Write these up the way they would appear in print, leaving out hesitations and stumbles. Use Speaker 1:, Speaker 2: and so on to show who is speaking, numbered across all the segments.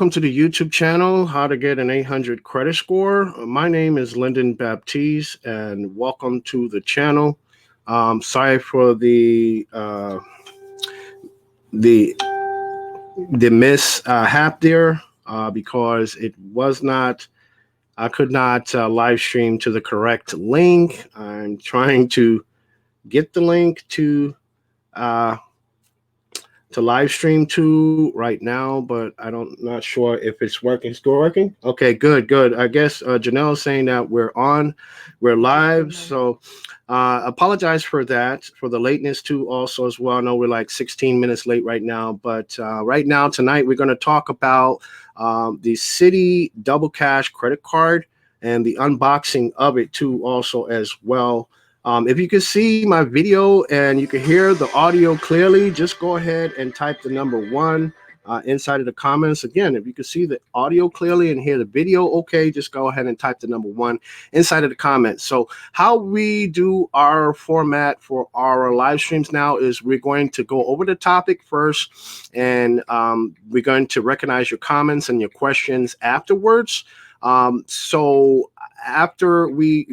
Speaker 1: Welcome to the YouTube channel, How to Get an 800 Credit Score. My name is Lyndon Baptiste, and welcome to the channel. Sorry for the mishap there because it was not. I could not live stream to the correct link. I'm trying to get the link uh, to live stream to right now, but I don't not sure if it's working. Still working? Okay, good. I guess Janelle is saying that we're live. So apologize for that, for the lateness too. Also, as well, I know we're like 16 minutes late right now, but right now tonight we're going to talk about the Citi Double Cash credit card and the unboxing of it too, also as well. If you can see my video and you can hear the audio clearly, just go ahead and type the number 1 inside of the comments. Again, if you can see the audio clearly and hear the video okay, just go ahead and type the number 1 inside of the comments. So how we do our format for our live streams now is we're going to go over the topic first, and we're going to recognize your comments and your questions afterwards. So after we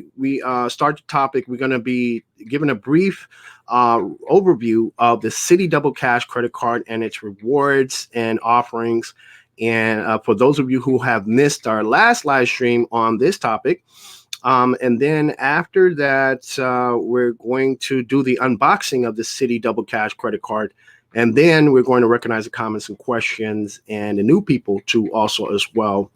Speaker 1: start the topic, we're going to be given a brief overview of the Citi Double Cash credit card and its rewards and offerings. And for those of you who have missed our last live stream on this topic, and then after that, we're going to do the unboxing of the Citi Double Cash credit card. And then we're going to recognize the comments and questions and the new people too also as well.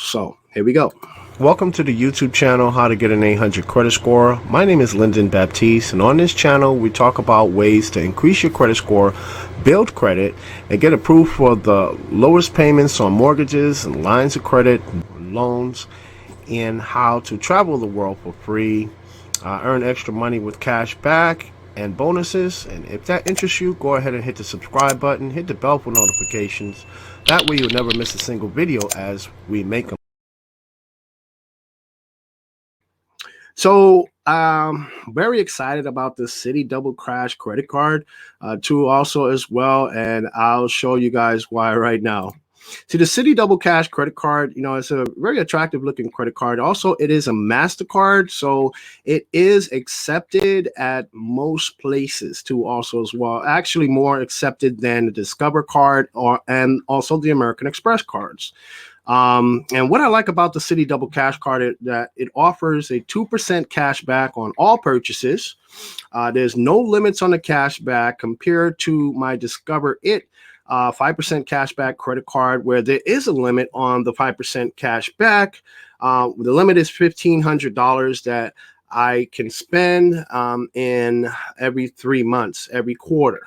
Speaker 1: So here we go. Welcome to the YouTube channel, How to Get an 800 Credit Score. My name is Lyndon Baptiste, and on this channel, we talk about ways to increase your credit score, build credit, and get approved for the lowest payments on mortgages and lines of credit, loans, and how to travel the world for free, earn extra money with cash back and bonuses. And if that interests you, go ahead and hit the subscribe button, hit the bell for notifications. That way you'll never miss a single video as we make them. So very excited about the Citi Double Cash credit card too also as well, and I'll show you guys why right now. See, the Citi Double Cash credit card, it's a very attractive looking credit card. Also, it is a MasterCard, so it is accepted at most places too also as well. Actually more accepted than the Discover card and also the American Express cards. And what I like about the Citi Double Cash card is that it offers a 2% cash back on all purchases. There's no limits on the cash back compared to my Discover It 5% cashback credit card, where there is a limit on the 5% cash back. The limit is $1,500 that I can spend in every 3 months, every quarter,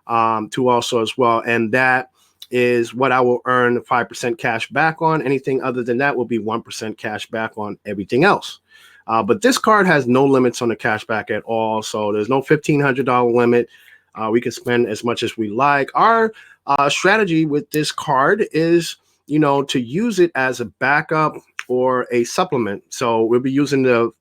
Speaker 1: to also as well. And that is what I will earn 5% cash back on. Anything other than that will be 1% cash back on everything else. But this card has no limits on the cash back at all. So there's no $1,500 limit. We can spend as much as we like. Our strategy with this card is, to use it as a backup or a supplement. So we'll be using the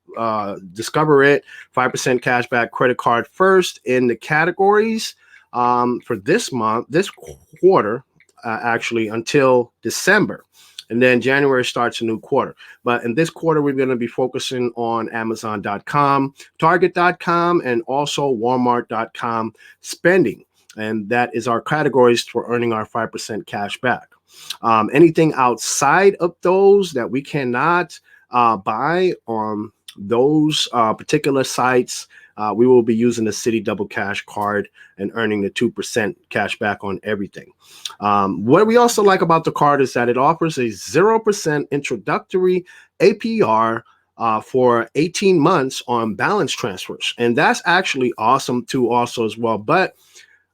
Speaker 1: Discover It 5% cashback credit card first in the categories for this quarter, actually until December. And then January starts a new quarter. But in this quarter, we're going to be focusing on Amazon.com, Target.com, and also Walmart.com spending. And that is our categories for earning our 5% cash back. Anything outside of those that we cannot buy on those particular sites, we will be using the Citi Double Cash card and earning the 2% cash back on everything. What we also like about the card is that it offers a 0% introductory APR for 18 months on balance transfers. And that's actually awesome too also as well. But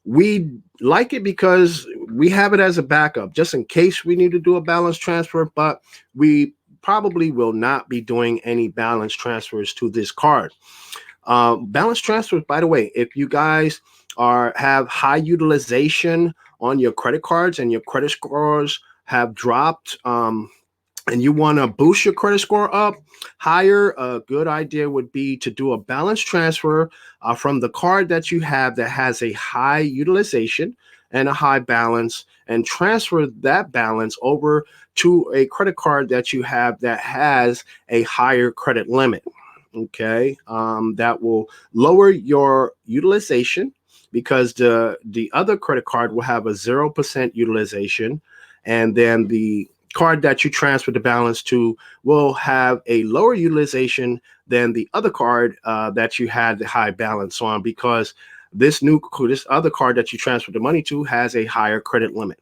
Speaker 1: we like it because we have it as a backup just in case we need to do a balance transfer, but we probably will not be doing any balance transfers to this card. Balance transfers, by the way, if you guys have high utilization on your credit cards and your credit scores have dropped, and you want to boost your credit score up higher, a good idea would be to do a balance transfer from the card that you have that has a high utilization and a high balance and transfer that balance over to a credit card that you have that has a higher credit limit. Okay, that will lower your utilization because the other credit card will have a 0% utilization, and then the card that you transfer the balance to will have a lower utilization than the other card that you had the high balance on, because this other card that you transfer the money to has a higher credit limit.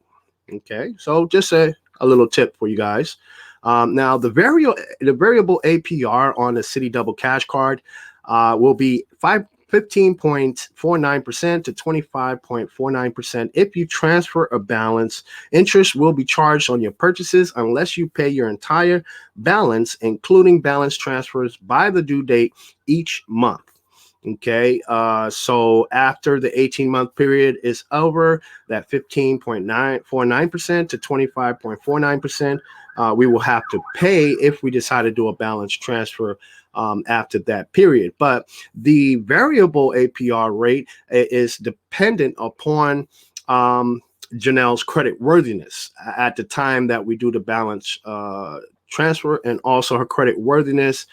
Speaker 1: Okay, so just a little tip for you guys. Now the variable APR on the Citi Double Cash Card will be 15.49% to 25.49% if you transfer a balance. Interest will be charged on your purchases unless you pay your entire balance, including balance transfers, by the due date each month. Okay, so after the 18-month period is over, that 15.949% to 25.49%, we will have to pay if we decide to do a balance transfer after that period. But the variable APR rate is dependent upon Janelle's credit worthiness at the time that we do the balance transfer, and also her credit worthiness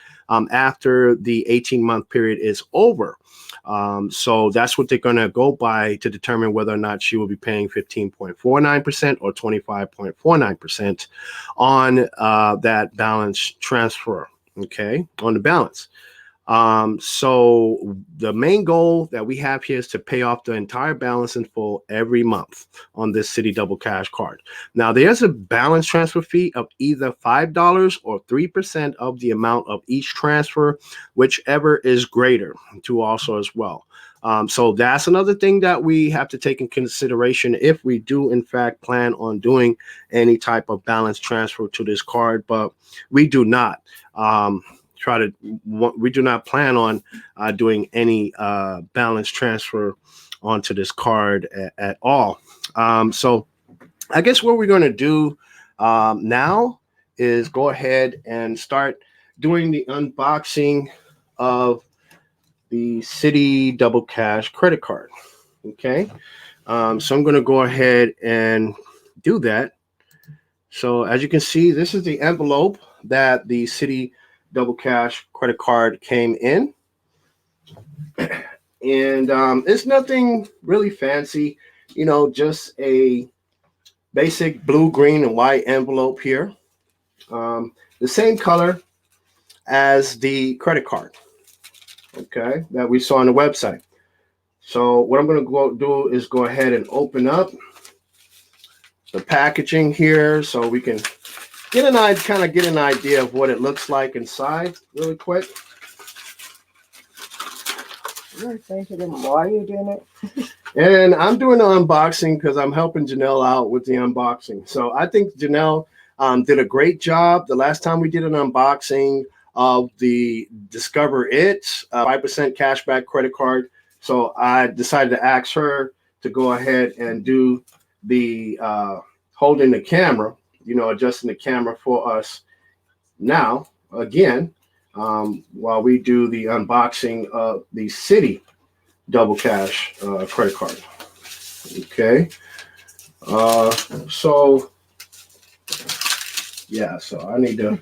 Speaker 1: after the 18-month period is over. So that's what they're going to go by to determine whether or not she will be paying 15.49% or 25.49% on that balance transfer. Okay, on the balance. So the main goal that we have here is to pay off the entire balance in full every month on this Citi Double Cash Card. Now, there's a balance transfer fee of either $5 or 3% of the amount of each transfer, whichever is greater, to also as well. So that's another thing that we have to take in consideration if we do in fact plan on doing any type of balance transfer to this card, but we do not. We do not plan on doing any balance transfer onto this card at all. So I guess what we're going to do now is go ahead and start doing the unboxing of the Citi Double Cash credit card. Okay, so I'm going to go ahead and do that. So as you can see, this is the envelope that the Citi Double Cash credit card came in, and it's nothing really fancy, just a basic blue, green, and white envelope here, the same color as the credit card, okay, that we saw on the website. So what I'm going to do is go ahead and open up the packaging here so we can get an idea of what it looks like inside really quick.
Speaker 2: You're thinking, why are you doing it?
Speaker 1: And I'm doing the unboxing because I'm helping Janelle out with the unboxing. So I think Janelle did a great job. The last time we did an unboxing of the Discover It 5% cashback credit card. So I decided to ask her to go ahead and do the holding the camera, adjusting the camera for us now again, while we do the unboxing of the Citi Double Cash credit card. Okay. So I need to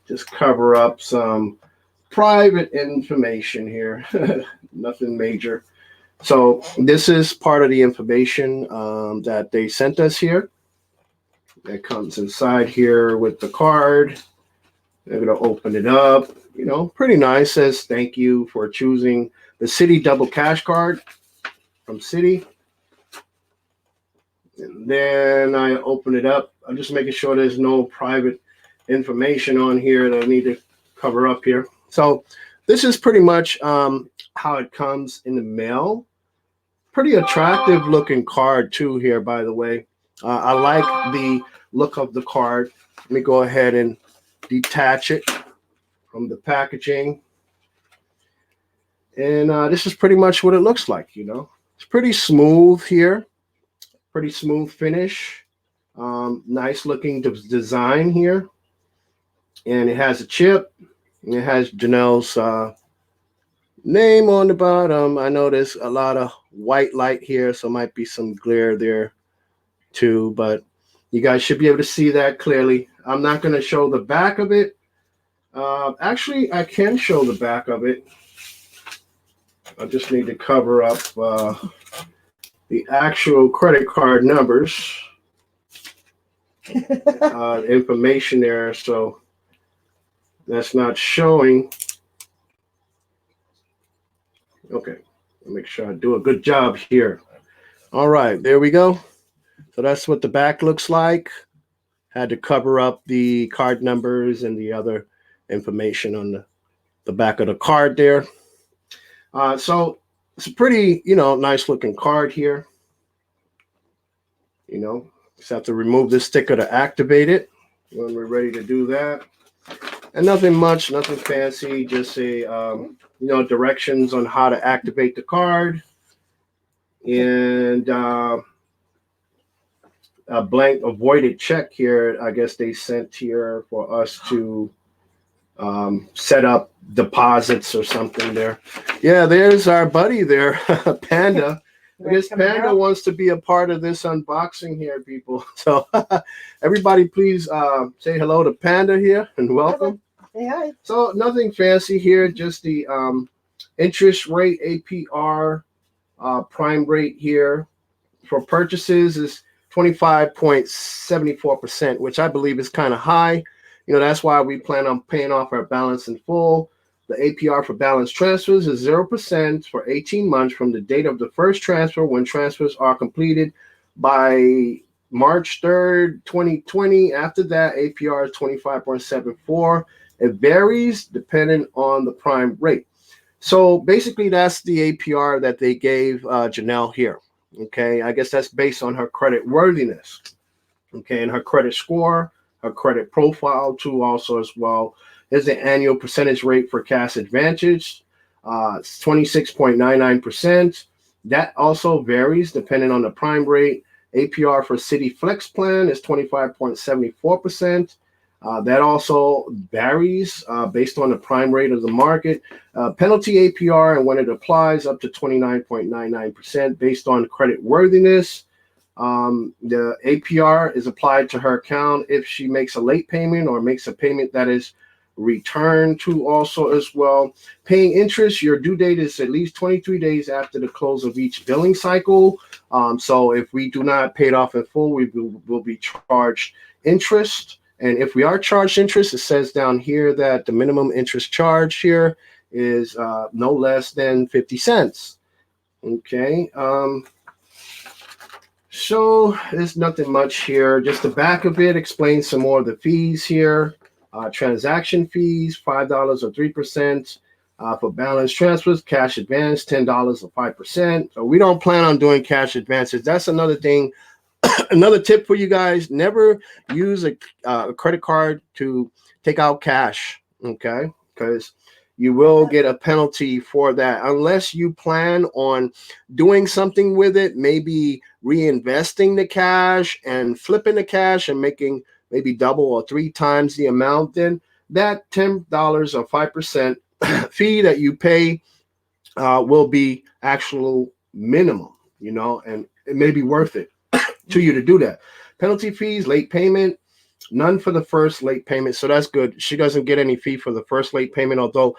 Speaker 1: just cover up some private information here. Nothing major. So this is part of the information that they sent us here. That comes inside here with the card. They're going to open it up. Pretty nice. Says thank you for choosing the Citi Double Cash Card from Citi. And then I open it up. I'm just making sure there's no private information on here that I need to cover up here. So this is pretty much how it comes in the mail. Pretty attractive looking card too here, by the way. I like the look of the card. Let me go ahead and detach it from the packaging. And this is pretty much what it looks like, It's pretty smooth here. Pretty smooth finish. Nice looking design here. And it has a chip. And it has Janelle's name on the bottom. I know there's a lot of white light here, so might be some glare there too, but you guys should be able to see that clearly. I'm not going to show the back of it. Actually, I can show the back of it. I just need to cover up the actual credit card numbers, information there, so that's not showing. Okay, I'll make sure I do a good job here. All right, there we go. So that's what the back looks like. Had to cover up the card numbers and the other information on the back of the card there. So it's a pretty, nice looking card here. Just have to remove this sticker to activate it when we're ready to do that. And nothing much, nothing fancy, just a, directions on how to activate the card. And a blank avoided check here, I guess they sent here for us to set up deposits or something there. Yeah, there's our buddy there, Panda. I guess Panda wants to be a part of this unboxing here, people. So everybody please say hello to Panda here and welcome.
Speaker 2: Say hi.
Speaker 1: So nothing fancy here, just the interest rate, APR, prime rate here for purchases is 25.74%, which I believe is kind of high. That's why we plan on paying off our balance in full. The APR for balance transfers is 0% for 18 months from the date of the first transfer when transfers are completed by March 3rd, 2020. After that, APR is 25.74. It varies depending on the prime rate. So basically, that's the APR that they gave Janelle here. Okay, I guess that's based on her credit worthiness. Okay, and her credit score, her credit profile too, also as well. Here's the annual percentage rate for cash advantage. It's 26.99%. That also varies depending on the prime rate. APR for Citi Flex Plan is 25.74%. That also varies based on the prime rate of the market. Penalty APR and when it applies up to 29.99% based on credit worthiness. The APR is applied to her account if she makes a late payment or makes a payment that is returned to also as well. Paying interest, your due date is at least 23 days after the close of each billing cycle. So if we do not pay it off in full, we will be charged interest. And if we are charged interest, it says down here that the minimum interest charge here is no less than 50 cents. Okay. So there's nothing much here. Just the back of it explains some more of the fees here. Transaction fees, $5 or 3%. For balance transfers, cash advance, $10 or 5%. So we don't plan on doing cash advances. That's another thing. Another tip for you guys, never use a credit card to take out cash, okay? Because you will get a penalty for that unless you plan on doing something with it, maybe reinvesting the cash and flipping the cash and making maybe double or 3 times the amount. Then that $10 or 5% fee that you pay will be actual minimum, and it may be worth it to you to do that. Penalty fees, late payment, none for the first late payment. So that's good. She doesn't get any fee for the first late payment, although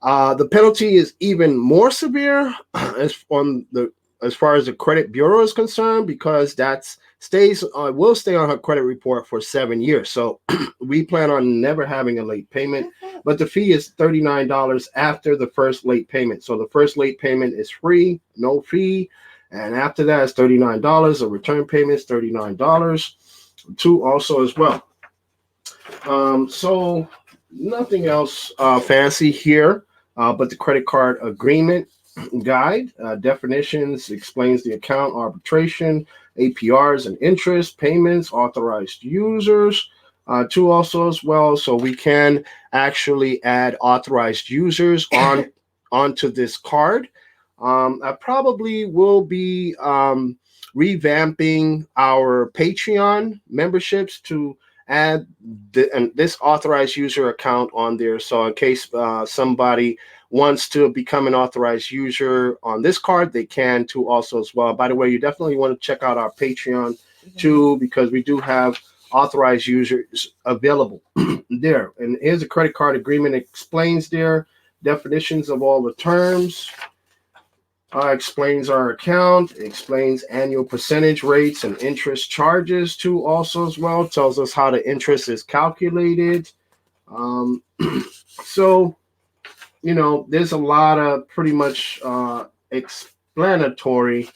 Speaker 1: the penalty is even more severe as far as the credit bureau is concerned, because that will stay on her credit report for 7 years. So we plan on never having a late payment, but the fee is $39 after the first late payment. So the first late payment is free, no fee. And after that, it's $39. A return payment is $39 too, also as well. So nothing else fancy here, but the credit card agreement guide, definitions, explains the account, arbitration, APRs and interest, payments, authorized users too, also as well. So we can actually add authorized users onto this card. I probably will be revamping our Patreon memberships to add this authorized user account on there. So in case somebody wants to become an authorized user on this card, they can too also as well. By the way, you definitely want to check out our Patreon too, because we do have authorized users available there. And here's a credit card agreement. It explains their definitions of all the terms. Explains our account, explains annual percentage rates and interest charges too, also as well. Tells us how the interest is calculated. Um, so, there's a lot of pretty much explanatory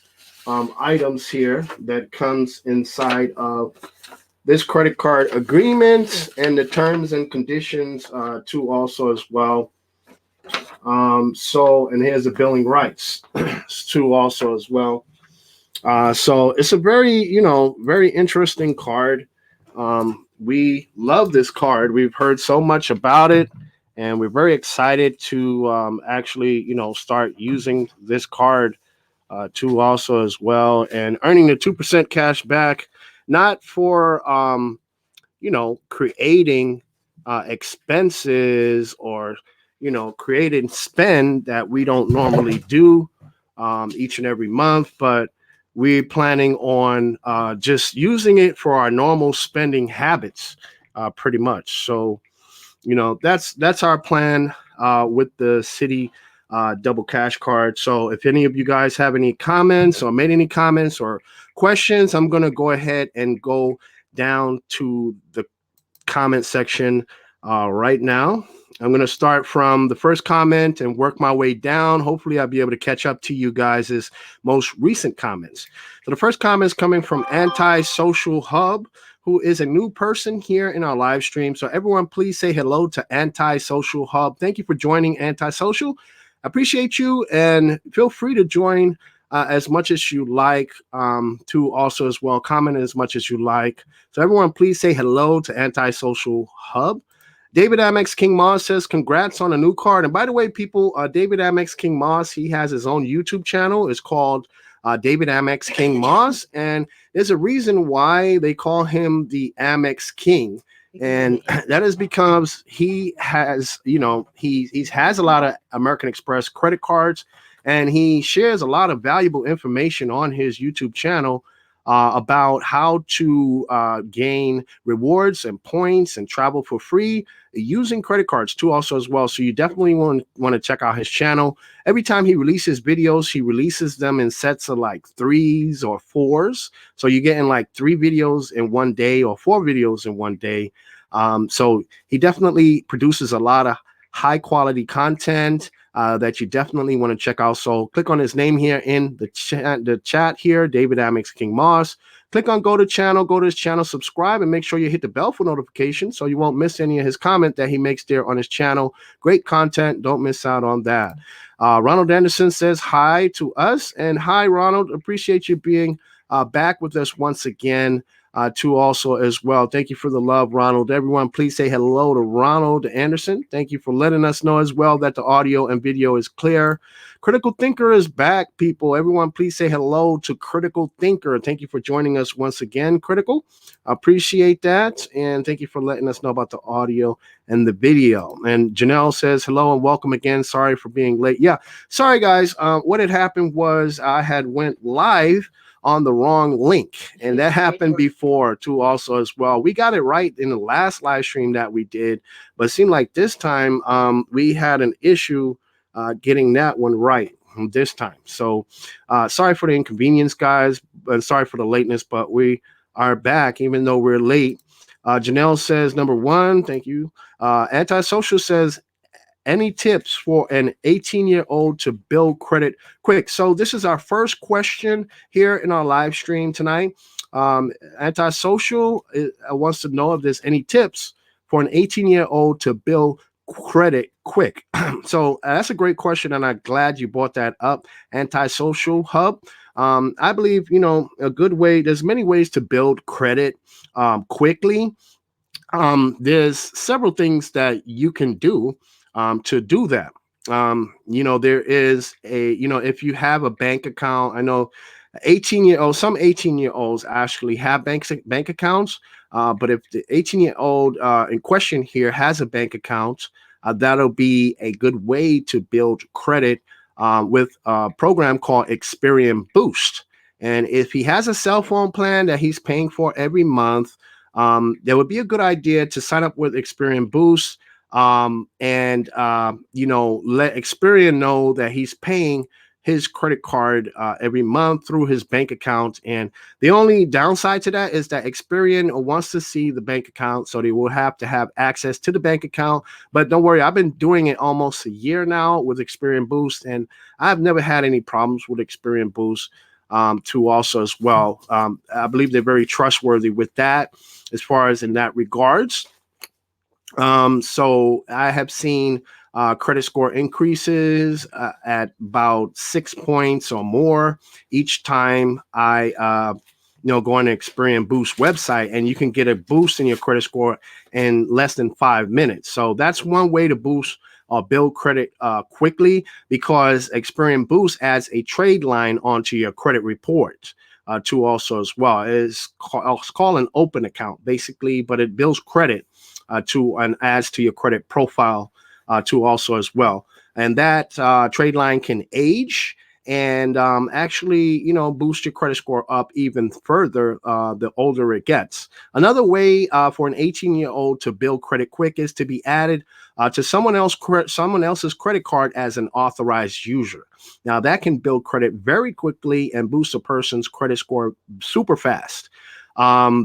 Speaker 1: items here that comes inside of this credit card agreement and the terms and conditions too, also as well. And here's the billing rights too, also as well. So it's a very interesting card. We love this card. We've heard so much about it, and we're very excited to actually, start using this card too, also as well, and earning the 2% cash back, not for creating expenses or creating spend that we don't normally do each and every month, but we're planning on just using it for our normal spending habits, pretty much. So that's our plan with the Citi Double Cash Card. So if any of you guys have any comments or made any comments or questions, I'm going to go ahead and go down to the comment section right now. I'm going to start from the first comment and work my way down. Hopefully, I'll be able to catch up to you guys' most recent comments. So the first comment is coming from Anti-Social Hub, who is a new person here in our live stream. So everyone, please say hello to Anti-Social Hub. Thank you for joining Anti-Social. I appreciate you, and feel free to join as much as you like, to also as well comment as much as you like. So everyone, please say hello to Anti-Social Hub. David Amex King Moss says, congrats on a new card. And by the way, people, David Amex King Moss, he has his own YouTube channel. It's called David Amex King Moss. And there's a reason why they call him the Amex King. And that is because he has, he has a lot of American Express credit cards, and he shares a lot of valuable information on his YouTube channel about how to gain rewards and points and travel for free using credit cards too, also as well. So you definitely want to check out his channel. Every time he releases videos, he releases them in sets of like 3s or 4s. So you're getting like 3 videos in one day or 4 videos in one day. So he definitely produces a lot of high quality content that you definitely want to check out. So click on his name here in the chat here, David Amex King Moss. Click on go to his channel, subscribe, and make sure you hit the bell for notifications so you won't miss any of his comment that he makes there on his channel. Great content. Don't miss out on that. Ronald Anderson says hi to us. And hi, Ronald. Appreciate you being back with us once again. To also as well. Thank you for the love, Ronald. Everyone, please say hello to Ronald Anderson. Thank you for letting us know as well that the audio and video is clear. Critical Thinker is back, people. Everyone, please say hello to Critical Thinker. Thank you for joining us once again, Critical. I appreciate that. And thank you for letting us know about the audio and the video. And Janelle says hello and welcome again. Sorry for being late. Yeah, sorry, guys. What had happened was I had went live on the wrong link, and that happened before too, also as well. We got it right in the last live stream that we did, but it seemed like this time we had an issue getting that one right this time. So sorry for the inconvenience, guys, and sorry for the lateness, but we are back even though we're late. Janelle says number 1, thank you. Antisocial says, any tips for an 18-year-old to build credit quick? So this is our first question here in our live stream tonight. Antisocial wants to know if there's any tips for an 18-year-old to build credit quick. So that's a great question, and I'm glad you brought that up, Antisocial Hub. I believe, a good way, there's many ways to build credit quickly. There's several things that you can do to do that. There is if you have a bank account, I know some 18-year-olds actually have bank accounts. But if the 18-year-old in question here has a bank account, that'll be a good way to build credit with a program called Experian Boost. And if he has a cell phone plan that he's paying for every month, there would be a good idea to sign up with Experian Boost, and let Experian know that he's paying his credit card every month through his bank account. And the only downside to that is that Experian wants to see the bank account, so they will have to have access to the bank account. But don't worry, I've been doing it almost a year now with Experian Boost, and I've never had any problems with Experian Boost. To also as well, I believe they're very trustworthy with that as far as in that regards. So I have seen credit score increases at about 6 points or more each time I go on the Experian Boost website, and you can get a boost in your credit score in less than 5 minutes. So that's one way to boost or build credit quickly, because Experian Boost adds a trade line onto your credit report. To also as well, it's called an open account basically, but it builds credit to and adds to your credit profile to also as well. And that trade line can age and actually, boost your credit score up even further the older it gets. Another way for an 18-year-old to build credit quick is to be added to someone else's credit card as an authorized user. Now, that can build credit very quickly and boost a person's credit score super fast.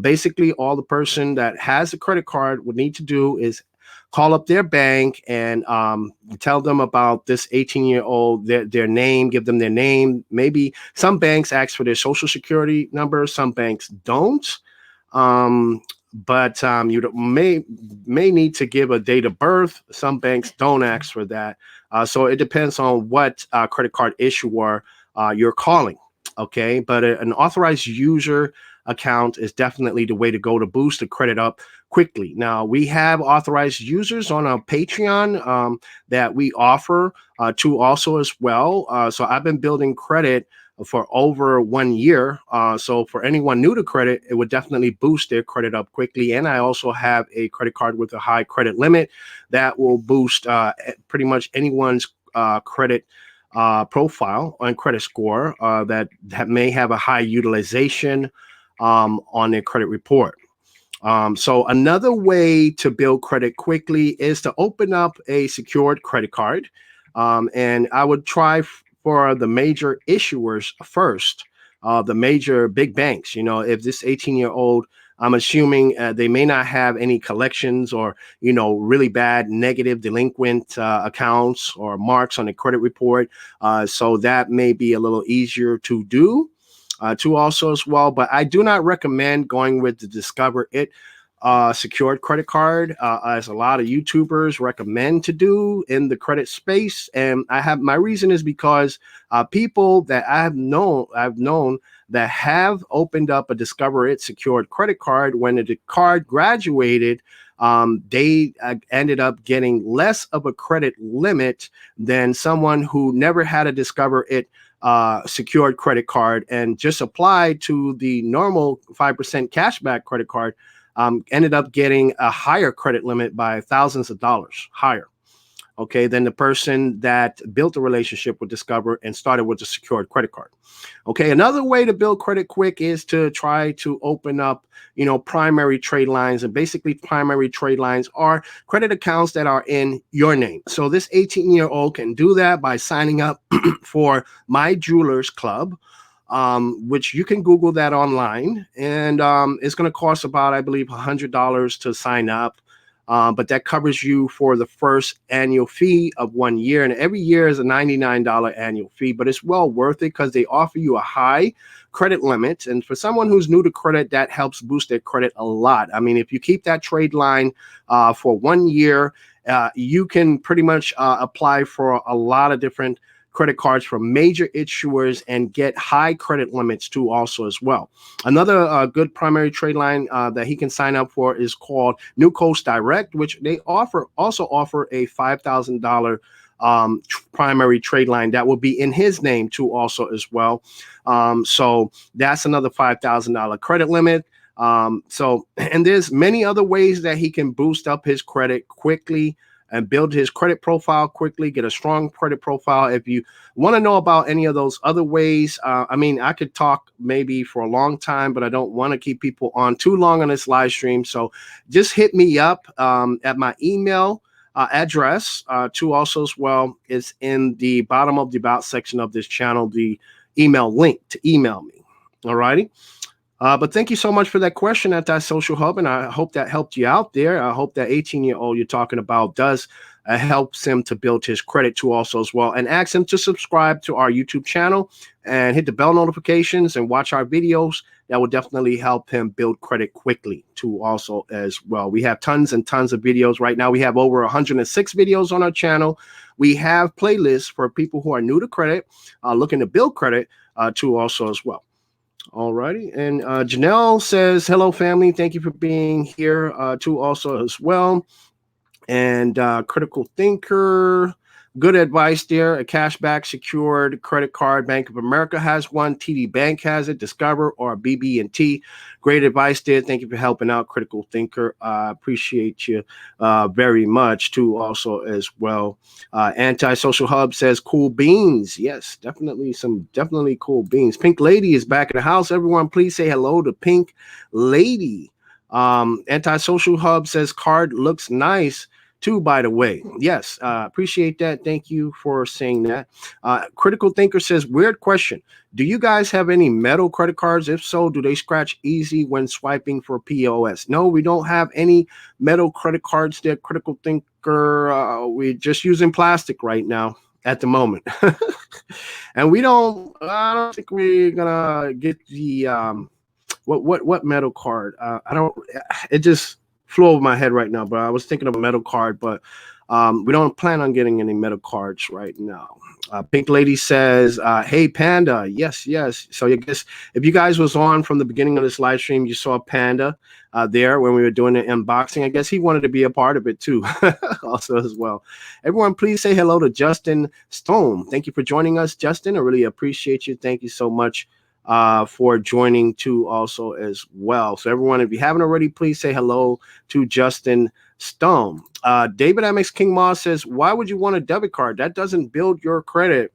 Speaker 1: Basically, all the person that has a credit card would need to do is call up their bank and tell them about this 18-year-old, their name, give them their name. Maybe some banks ask for their social security number, some banks don't. But you may need to give a date of birth. Some banks don't ask for that. So it depends on what credit card issuer you're calling. Okay, but an authorized user account is definitely the way to go to boost the credit up quickly. Now, we have authorized users on our Patreon that we offer to also as well. So I've been building credit for over 1 year. So for anyone new to credit, it would definitely boost their credit up quickly. And I also have a credit card with a high credit limit that will boost pretty much anyone's credit profile and credit score that may have a high utilization on their credit report. So another way to build credit quickly is to open up a secured credit card. And I would try for the major issuers first, the major big banks. If this 18-year-old, I'm assuming they may not have any collections or, really bad negative delinquent accounts or marks on the credit report. So that may be a little easier to do. To also as well, but I do not recommend going with the Discover It secured credit card, as a lot of YouTubers recommend to do in the credit space. And my reason is because people that I've known that have opened up a Discover It secured credit card, when the card graduated, they ended up getting less of a credit limit than someone who never had a Discover It secured credit card and just applied to the normal 5% cashback credit card. Ended up getting a higher credit limit by thousands of dollars higher, okay, than the person that built a relationship with Discover and started with a secured credit card. Okay, another way to build credit quick is to try to open up, primary trade lines. And basically, primary trade lines are credit accounts that are in your name. So this 18-year-old can do that by signing up for My Jewelers Club, which you can Google that online, and it's going to cost about, I believe, $100 to sign up. But that covers you for the first annual fee of 1 year. And every year is a $99 annual fee, but it's well worth it because they offer you a high credit limit. And for someone who's new to credit, that helps boost their credit a lot. I mean, if you keep that trade line for 1 year, you can pretty much apply for a lot of different credit cards from major issuers and get high credit limits too also as well. Another good primary trade line that he can sign up for is called New Coast Direct, which they also offer a $5,000 primary trade line that will be in his name too also as well. So that's another $5,000 credit limit. And there's many other ways that he can boost up his credit quickly. and build his credit profile quickly, get a strong credit profile. If you want to know about any of those other ways, I mean, I could talk maybe for a long time, but I don't want to keep people on too long on this live stream. So just hit me up at my email address too. Also as well is in the bottom of the about section of this channel, the email link to email me. All righty. But thank you so much for that question at that social hub, and I hope that helped you out there. I hope that 18-year-old you're talking about does helps him to build his credit too also as well, and ask him to subscribe to our YouTube channel and hit the bell notifications and watch our videos. That will definitely help him build credit quickly too also as well. We have tons and tons of videos right now. We have over 106 videos on our channel. We have playlists for people who are new to credit, looking to build credit too also as well. All righty. And Janelle says, hello, family. Thank you for being here too also as well. And Critical Thinker, good advice there. A cashback secured credit card. Bank of America has one. TD Bank has it. Discover or BB&T. Great advice there. Thank you for helping out, Critical Thinker. I appreciate you very much too also as well. Anti-Social Hub says cool beans. Yes, definitely cool beans. Pink Lady is back in the house. Everyone, please say hello to Pink Lady. Anti-Social Hub says card looks nice too, by the way. Yes, appreciate that. Thank you for saying that. Critical Thinker says, weird question. Do you guys have any metal credit cards? If so, do they scratch easy when swiping for POS? No, we don't have any metal credit cards there, Critical Thinker. We're just using plastic right now at the moment. And I don't think we're gonna get the what metal card? It just flew over my head right now, but I was thinking of a metal card, but we don't plan on getting any metal cards right now. Pink Lady says, hey, Panda. Yes. So I guess if you guys was on from the beginning of this live stream, you saw Panda there when we were doing the unboxing. I guess he wanted to be a part of it too, also as well. Everyone, please say hello to Justin Stone. Thank you for joining us, Justin. I really appreciate you. Thank you so much for joining too also as well. So everyone, if you haven't already, please say hello to Justin Stone. David MX King Moss says, why would you want a debit card? That doesn't build your credit.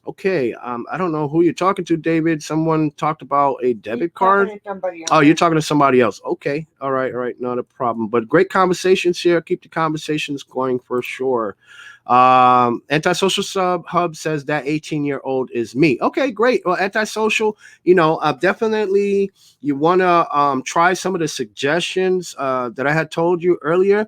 Speaker 1: Okay, I don't know who you're talking to, David. Someone talked about a debit card. Oh, you're talking to somebody else. Okay, all right, not a problem. But great conversations here. Keep the conversations going for sure. Antisocial Hub says that 18-year-old is me. Okay, great. Well, Antisocial, definitely you want to try some of the suggestions that I had told you earlier.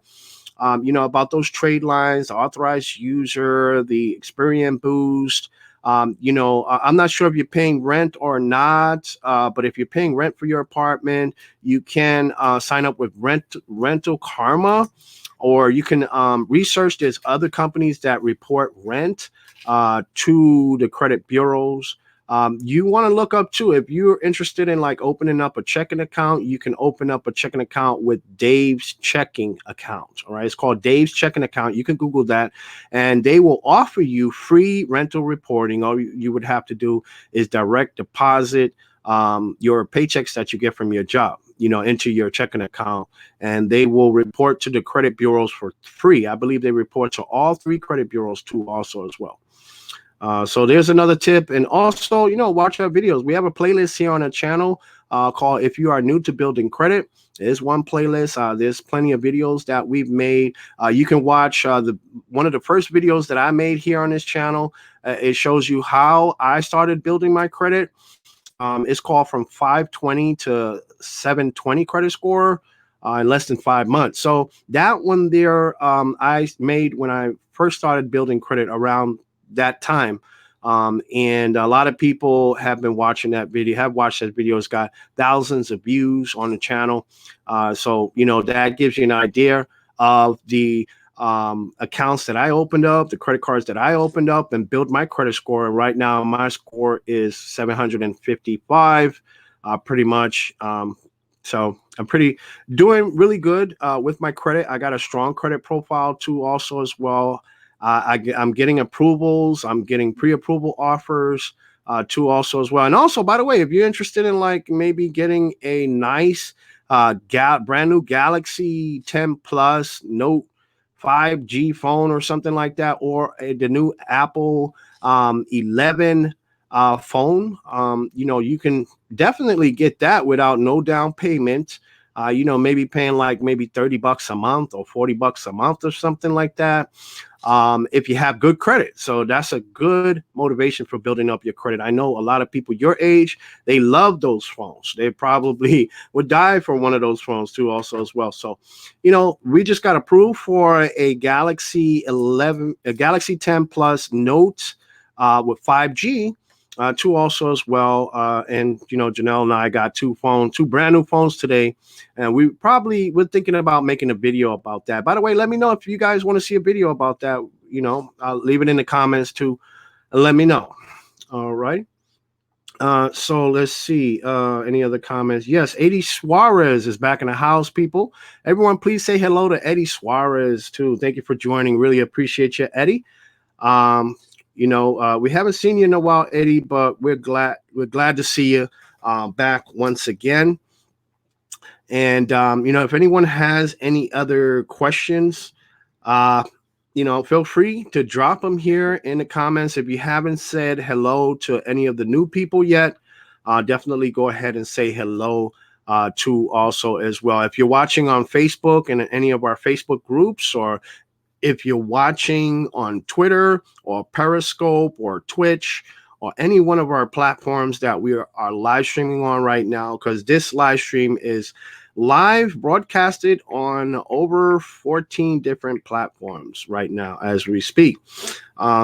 Speaker 1: About those trade lines, the authorized user, the Experian Boost. I'm not sure if you're paying rent or not, but if you're paying rent for your apartment, you can sign up with Rental Karma, or you can research. There's other companies that report rent to the credit bureaus. You want to look up too, if you're interested in like opening up a checking account, you can open up a checking account with Dave's checking account. All right. It's called Dave's checking account. You can Google that and they will offer you free rental reporting. All you would have to do is direct deposit your paychecks that you get from your job, into your checking account, and they will report to the credit bureaus for free. I believe they report to all 3 credit bureaus too also as well. So there's another tip. And also, watch our videos. We have a playlist here on the channel called If You Are New to Building Credit. There's one playlist. There's plenty of videos that we've made. You can watch one of the first videos that I made here on this channel. It shows you how I started building my credit. It's called From 520 to 720 Credit Score in less than 5 months. So that one there I made when I first started building credit around that time. And a lot of people have been watching that video, have watched that video. It's got thousands of views on the channel. So, that gives you an idea of the accounts that I opened up, the credit cards that I opened up and built my credit score. And right now my score is 755, pretty much. So I'm doing really good with my credit. I got a strong credit profile too also as well. I'm getting approvals. I'm getting pre-approval offers too also as well. And also, by the way, if you're interested in like maybe getting a nice brand new Galaxy 10 Plus Note 5G phone or something like that, or the new Apple 11 phone, you can definitely get that without no down payment. Maybe paying like maybe $30 a month or $40 a month or something like that. If you have good credit. So that's a good motivation for building up your credit. I know a lot of people your age, they love those phones. They probably would die for one of those phones too also as well. So, we just got approved for a Galaxy 10 Plus Note with 5G. Two also as well. And Janelle and I got two brand new phones today. And we're thinking about making a video about that. By the way, let me know if you guys want to see a video about that. Leave it in the comments too. And let me know. All right. So let's see. Any other comments? Yes, Eddie Suarez is back in the house, people. Everyone, please say hello to Eddie Suarez too. Thank you for joining. Really appreciate you, Eddie. We haven't seen you in a while, Eddie, but we're glad to see you back once again. And if anyone has any other questions, feel free to drop them here in the comments. If you haven't said hello to any of the new people yet, definitely go ahead and say hello to also as well. If you're watching on Facebook and any of our Facebook groups, or if you're watching on Twitter or Periscope or Twitch or any one of our platforms that we are live streaming on right now, because this live stream is live broadcasted on over 14 different platforms right now as we speak.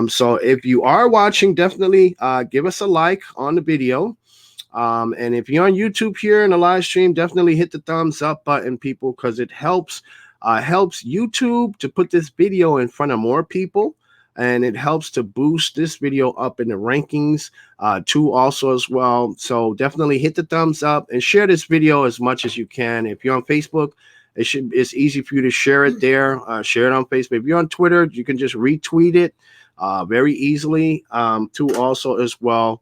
Speaker 1: So if you are watching, definitely give us a like on the video. And if you're on YouTube here in the live stream, definitely hit the thumbs up button, people, because it helps YouTube to put this video in front of more people, and it helps to boost this video up in the rankings too also as well. So definitely hit the thumbs up and share this video as much as you can. If you're on Facebook, it's easy for you to share it there. Share it on Facebook. If you're on Twitter, you can just retweet it very easily too also as well.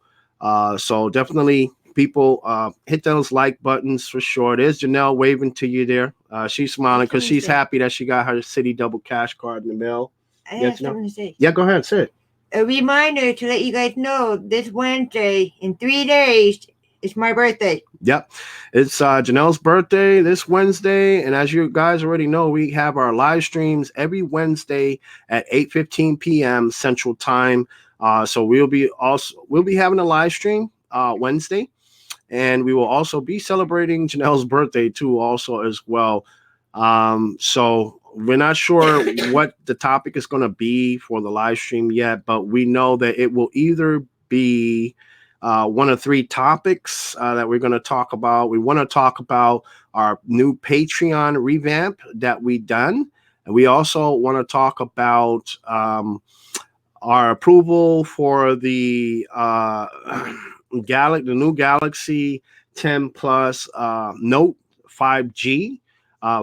Speaker 1: So definitely, people, hit those like buttons for sure. There's Janelle waving to you there. She's smiling because she's happy that she got her Citi Double Cash Card in the mail.
Speaker 2: I have something to say.
Speaker 1: Yeah, go ahead, say it.
Speaker 2: A reminder to let you guys know, this Wednesday, in 3 days, it's my birthday.
Speaker 1: Yep. It's Janelle's birthday this Wednesday. And as you guys already know, we have our live streams every Wednesday at 8:15 p.m. Central Time. So we'll be having a live stream Wednesday. And we will also be celebrating Janelle's birthday too, also as well. So we're not sure what the topic is going to be for the live stream yet, but we know that it will either be one of three topics that we're going to talk about. We want to talk about our new Patreon revamp that we done. And we also want to talk about our approval for the new Galaxy 10 Plus Note 5G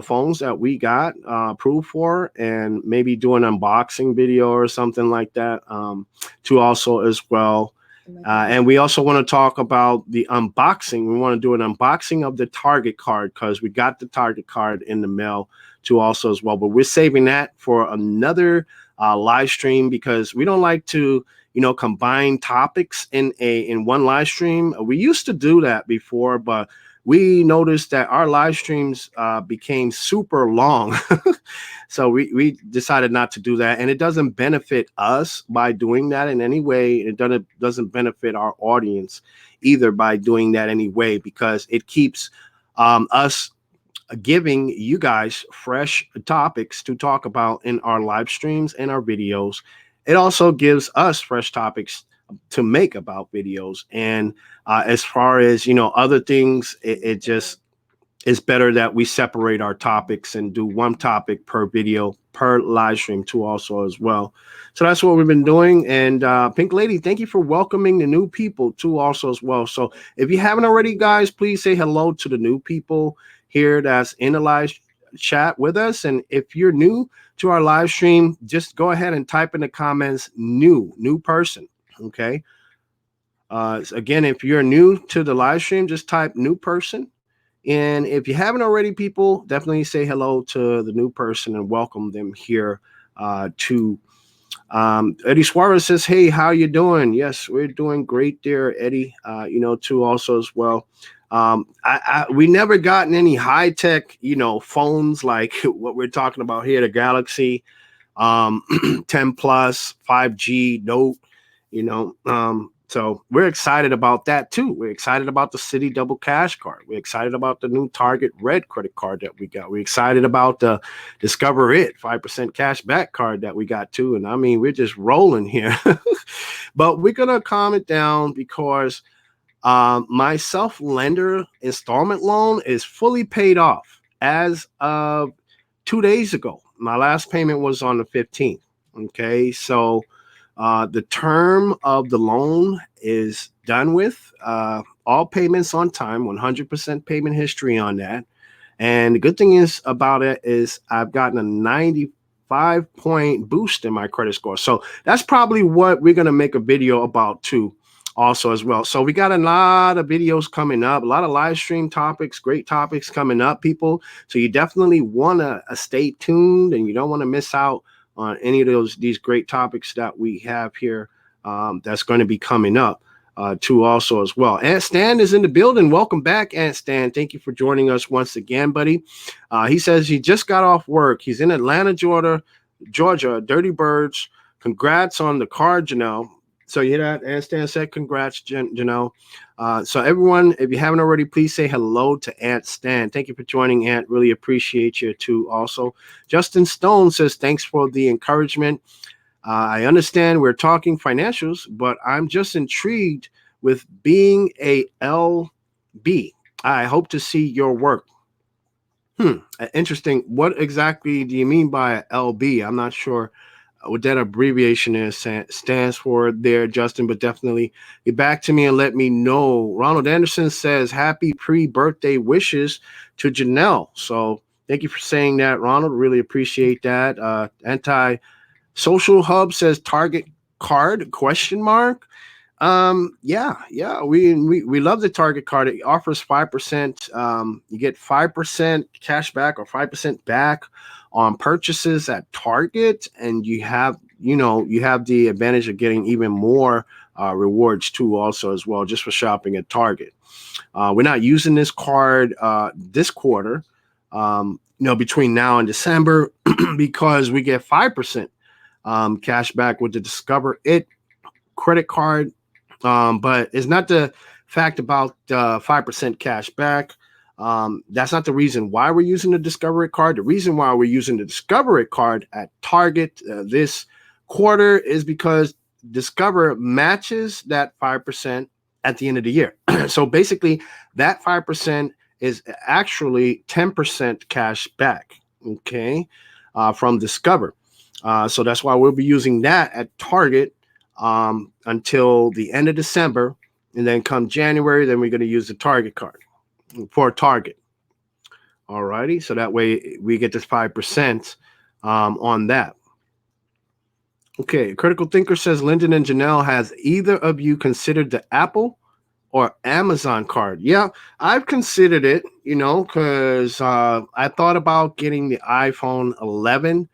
Speaker 1: phones that we got approved for, and maybe do an unboxing video or something like that to also as well. And we also want to talk about the unboxing. We want to do an unboxing of the Target card, because we got the Target card in the mail too also as well. But we're saving that for another live stream, because we don't like to combine topics in one live stream. We used to do that before, but we noticed that our live streams became super long. So we decided not to do that. And it doesn't benefit us by doing that in any way. It doesn't benefit our audience either by doing that anyway, because it keeps us giving you guys fresh topics to talk about in our live streams and our videos. It also gives us fresh topics to make about videos. And as far as, other things, it just is better that we separate our topics and do one topic per video, per live stream too also as well. So that's what we've been doing. And Pink Lady, thank you for welcoming the new people too also as well. So if you haven't already, guys, please say hello to the new people here that's in the live chat with us. And if you're new to our live stream, just go ahead and type in the comments new person. Okay. Again, if you're new to the live stream, just type new person And if you haven't already, people, definitely say hello to the new person and welcome them here to Eddie Suarez says, "Hey, how you doing?" Yes, we're doing great there, Eddie. Too also as well. We never gotten any high tech, phones like what we're talking about here, the Galaxy 10 plus 5G Note, so we're excited about that too. We're excited about the Citi Double Cash Card. We're excited about the new Target Red credit card that we got. We're excited about the Discover It 5% cash back card that we got too. And I mean, we're just rolling here. But we're gonna calm it down because my self lender installment loan is fully paid off as of 2 days ago. My last payment was on the 15th. Okay, so the term of the loan is done with. All payments on time, 100% payment history on that. And the good thing is about it is I've gotten a 95-point boost in my credit score. So that's probably what we're going to make a video about too, also as well. So we got a lot of videos coming up, a lot of live stream topics, great topics coming up, people. So you definitely want to stay tuned and you don't want to miss out on any of these great topics that we have here that's going to be coming up too also as well. Aunt Stan is in the building. Welcome back, Aunt Stan. Thank you for joining us once again, buddy. He says he just got off work. He's in Atlanta, Georgia, Dirty Birds. Congrats on the card, Janelle. So you hear that? Aunt Stan said congrats, Janelle. So everyone, if you haven't already, please say hello to Aunt Stan. Thank you for joining, Aunt. Really appreciate you too also. Justin Stone says thanks for the encouragement. I understand we're talking financials, but I'm just intrigued with being a LB. I hope to see your work. Interesting. What exactly do you mean by LB? I'm not sure what that abbreviation stands for there, Justin, but definitely get back to me and let me know. Ronald Anderson says happy pre-birthday wishes to Janelle. So thank you for saying that, Ronald. Really appreciate that. Social Hub says Target card ? Yeah. We love the Target card. It offers 5%. You get 5% cash back or 5% back on purchases at Target, and you have the advantage of getting even more rewards too, also as well, just for shopping at Target. We're not using this card this quarter, between now and December, because we get 5% cash back with the Discover It credit card. But it's not the fact about 5% cash back. That's not the reason why we're using the Discover It card. The reason why we're using the Discover It card at Target this quarter is because Discover matches that 5% at the end of the year. So basically, that 5% is actually 10% cash back, okay, from Discover. So that's why we'll be using that at Target until the end of December. And then come January, then we're going to use the Target card for Target. All righty. So that way we get this 5% on that. Okay. Critical Thinker says, Lyndon and Janelle, has either of you considered the Apple or Amazon card? Yeah, I've considered it, because I thought about getting the iPhone 11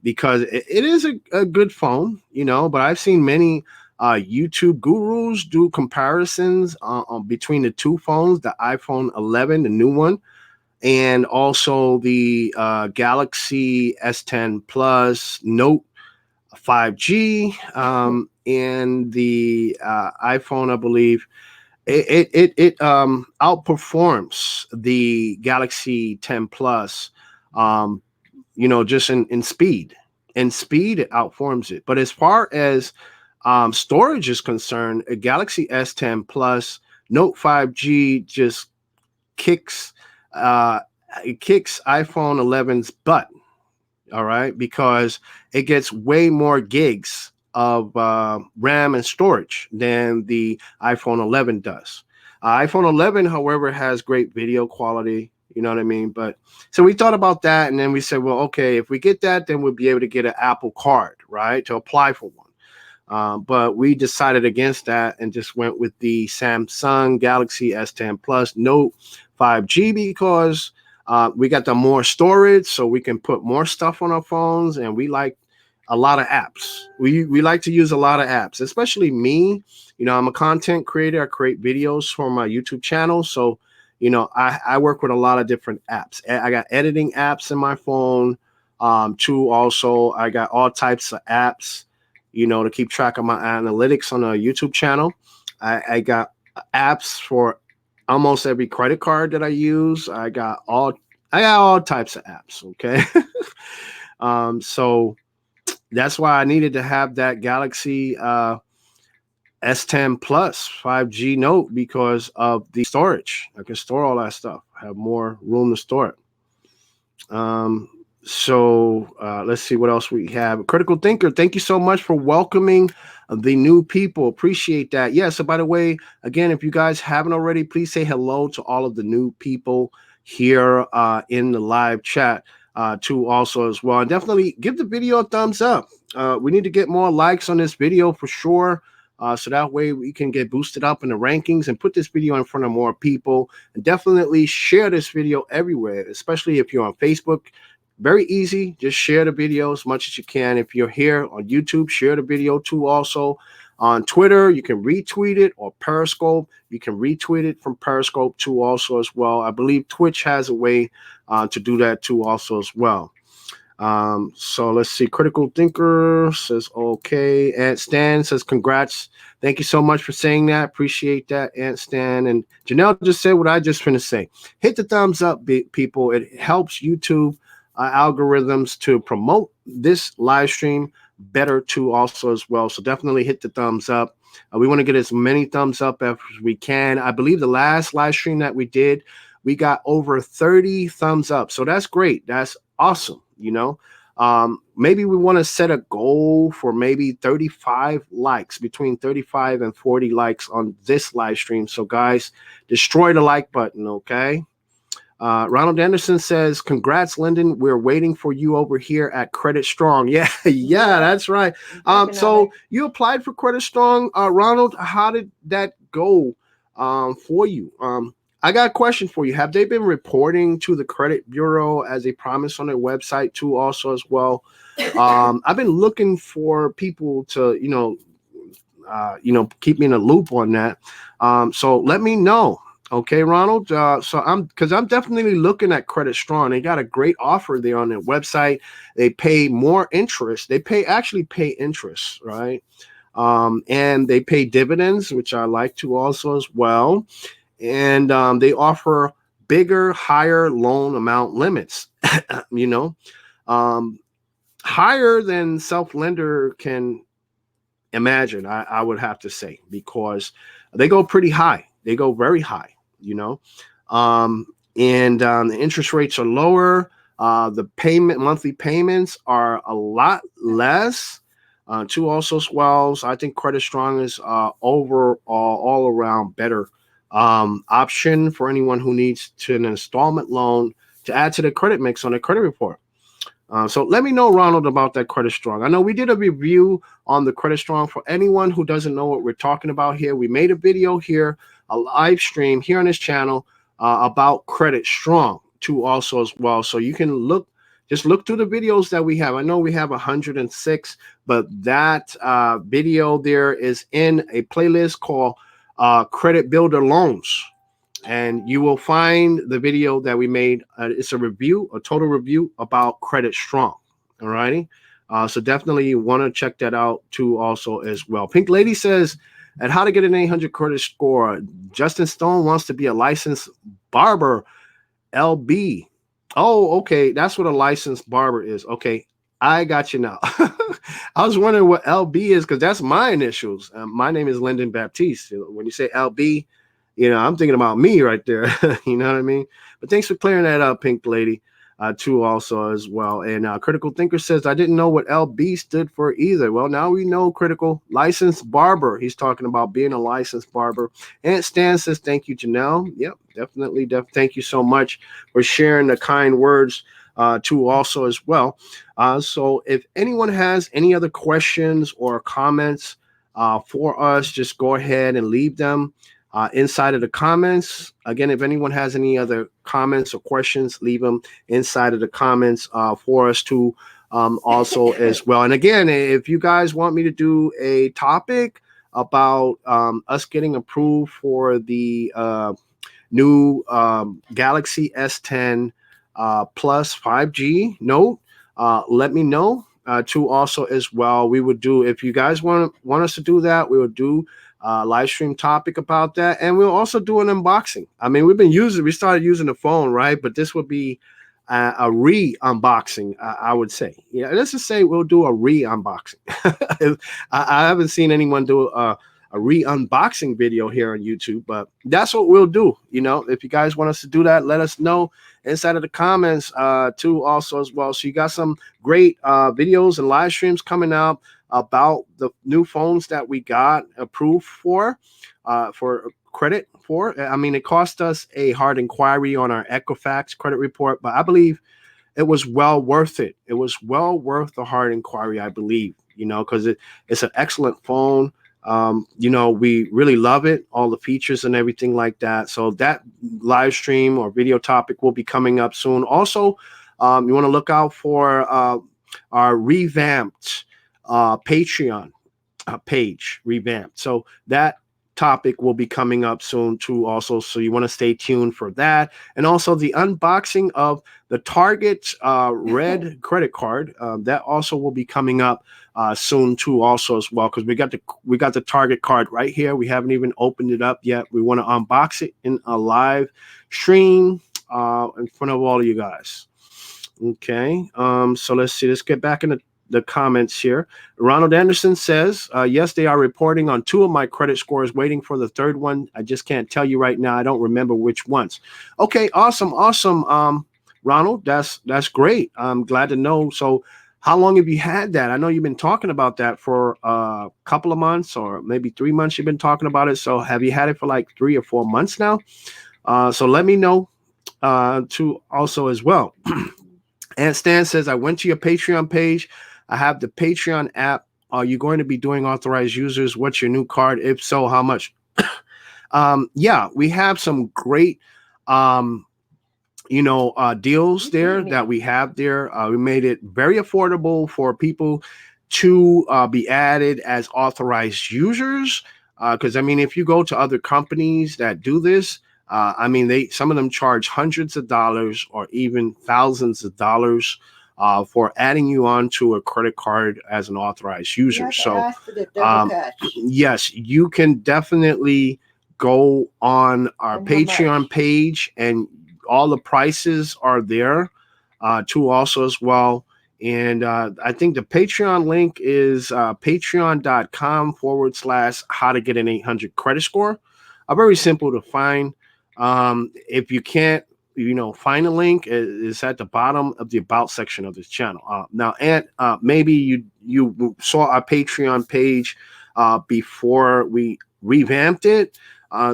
Speaker 1: because it is a good phone, but I've seen many YouTube gurus do comparisons between the two phones, the iPhone 11, the new one, and also the Galaxy S10 Plus Note 5G, and the iPhone, I believe. It outperforms the Galaxy 10 Plus, just in speed. In speed, it outperforms it. But as far as storage is concerned, a Galaxy S10 Plus Note 5G just kicks iPhone 11's butt. All right, because it gets way more gigs of RAM and storage than the iPhone 11 does. iPhone 11, however, has great video quality. You know what I mean? But so we thought about that, and then we said, well, okay, if we get that, then we'll be able to get an Apple card, right, to apply for one. But we decided against that and just went with the Samsung Galaxy S10 Plus Note 5G because we got the more storage, so we can put more stuff on our phones, and we like a lot of apps. We like to use a lot of apps, especially me. I'm a content creator. I create videos for my YouTube channel, so I work with a lot of different apps. I got editing apps in my phone. Too, also, I got all types of apps, to keep track of my analytics on a YouTube channel. I got apps for almost every credit card that I use. I got all types of apps. Okay. So that's why I needed to have that Galaxy S10 Plus 5G Note because of the storage. I can store all that stuff. I have more room to store it. So let's see what else we have. Critical Thinker, thank you so much for welcoming the new people. Appreciate that. Yeah, so by the way, again, if you guys haven't already, please say hello to all of the new people here in the live chat too also as well. And definitely give the video a thumbs up. We need to get more likes on this video for sure. So that way we can get boosted up in the rankings and put this video in front of more people. And definitely share this video everywhere, especially if you're on Facebook. Very easy. Just share the video as much as you can. If you're here on YouTube, share the video too also. On Twitter, you can retweet it, or Periscope. You can retweet it from Periscope too also as well. I believe Twitch has a way to do that too also as well. So let's see. Critical Thinker says okay. Aunt Stan says congrats. Thank you so much for saying that. Appreciate that, Aunt Stan. And Janelle just said what I just finished saying. Hit the thumbs up, people. It helps YouTube algorithms to promote this live stream better too also as well. So definitely hit the thumbs up. We want to get as many thumbs up as we can. I believe the last live stream that we did, we got over 30 thumbs up. So that's great. That's awesome. Maybe we want to set a goal for maybe 35 likes, between 35 and 40 likes on this live stream. So guys, destroy the like button. Okay. Ronald Anderson says, congrats, Lyndon. We're waiting for you over here at Credit Strong. Yeah, that's right. So you applied for Credit Strong, Ronald. How did that go for you? I got a question for you. Have they been reporting to the credit bureau as they promised on their website too also as well? I've been looking for people to, keep me in a loop on that. So let me know. Okay, Ronald. So I'm definitely looking at Credit Strong. They got a great offer there on their website. They pay more interest. They actually pay interest, right? And they pay dividends, which I like to also as well. And they offer bigger, higher loan amount limits. Higher than self-lender can imagine. I would have to say, because they go pretty high. They go very high. And the interest rates are lower. The monthly payments are a lot less. Too also swells. I think Credit Strong is overall all around better option for anyone who needs an installment loan to add to the credit mix on the credit report. So let me know, Ronald, about that Credit Strong. I know we did a review on the Credit Strong. For anyone who doesn't know what we're talking about here, we made a video here, a live stream here on this channel about Credit Strong too also as well. So you can look through the videos that we have. I know we have 106, but that video there is in a playlist called Credit Builder Loans. And you will find the video that we made. It's a total review about Credit Strong. All righty. So definitely you want to check that out too also as well. Pink Lady says, at how to get an 800 credit score, Justin Stone wants to be a licensed barber, LB. Oh, okay. That's what a licensed barber is. Okay. I got you now. I was wondering what LB is, because that's my initials. My name is Lyndon Baptiste. When you say LB, I'm thinking about me right there. You know what I mean? But thanks for clearing that up, Pink Lady, too, also as well. And Critical Thinker says, I didn't know what LB stood for either. Well, now we know, Critical. Licensed barber. He's talking about being a licensed barber. And Stan says, thank you, Janelle. Yep, definitely. Thank you so much for sharing the kind words, too, also as well. So if anyone has any other questions or comments for us, just go ahead and leave them. inside of the comments. Again, if anyone has any other comments or questions, leave them inside of the comments for us to also as well. And again, if you guys want me to do a topic about us getting approved for the new Galaxy S10 Plus 5G Note, let me know. To also as well, we would do, if you guys want us to do that, we would do live stream topic about that, and we'll also do an unboxing. I mean, we started using the phone, right? But this would be a re-unboxing, I would say. Yeah, let's just say we'll do a re-unboxing. I haven't seen anyone do a re-unboxing video here on YouTube, but that's what we'll do. You know, if you guys want us to do that, let us know inside of the comments too also as well. So you got some great videos and live streams coming out about the new phones that we got approved for credit for. I mean, it cost us a hard inquiry on our Equifax credit report, but I believe it was well worth it. It was well worth the hard inquiry, I believe, you know, because it's an excellent phone. You know, we really love it, all the features and everything like that. So that live stream or video topic will be coming up soon. Also, you want to look out for our revamped Patreon page, revamped. So that topic will be coming up soon too also, so you want to stay tuned for that. And also the unboxing of the Target red credit card, that also will be coming up soon too also as well, because we got the Target card right here. We haven't even opened it up yet. We want to unbox it in a live stream in front of all of you guys. Okay, so let's see, let's get back into the comments here. Ronald Anderson says, yes, they are reporting on 2 of my credit scores, waiting for the 3rd one. I just can't tell you right now. I don't remember which ones. Okay, awesome. Ronald, that's great. I'm glad to know. So how long have you had that? I know you've been talking about that for a couple of months, or maybe 3 months you've been talking about it. So have you had it for like 3 or 4 months now? So let me know too also as well. And Stan says, I went to your Patreon page. I have the Patreon app. Are you going to be doing authorized users? What's your new card? If so, how much? Yeah, we have some great, deals there that we have there. We made it very affordable for people to be added as authorized users. Because I mean, if you go to other companies that do this, I mean, some of them charge hundreds of dollars or even thousands of dollars for adding you on to a credit card as an authorized user. So, yes, you can definitely go on our Patreon page, and all the prices are there too also as well. And I think the Patreon link is patreon.com/how to get an 800 credit score. Very simple to find. If you can't, find a link, it's at the bottom of the about section of this channel. Now, and maybe you saw our Patreon page before we revamped it.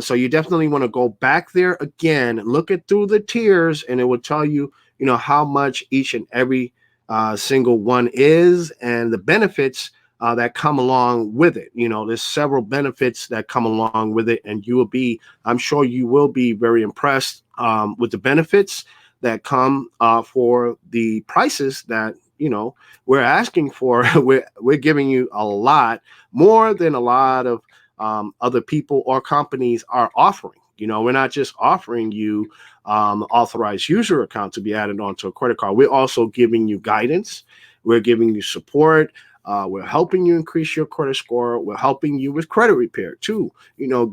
Speaker 1: So you definitely want to go back there again, look at through the tiers, and it will tell you, how much each and every single one is, and the benefits that come along with it. There's several benefits that come along with it, and I'm sure you will be very impressed with the benefits that come for the prices that, we're asking for. We're giving you a lot more than a lot of other people or companies are offering. We're not just offering you authorized user account to be added onto a credit card. We're also giving you guidance. We're giving you support. We're helping you increase your credit score. We're helping you with credit repair too,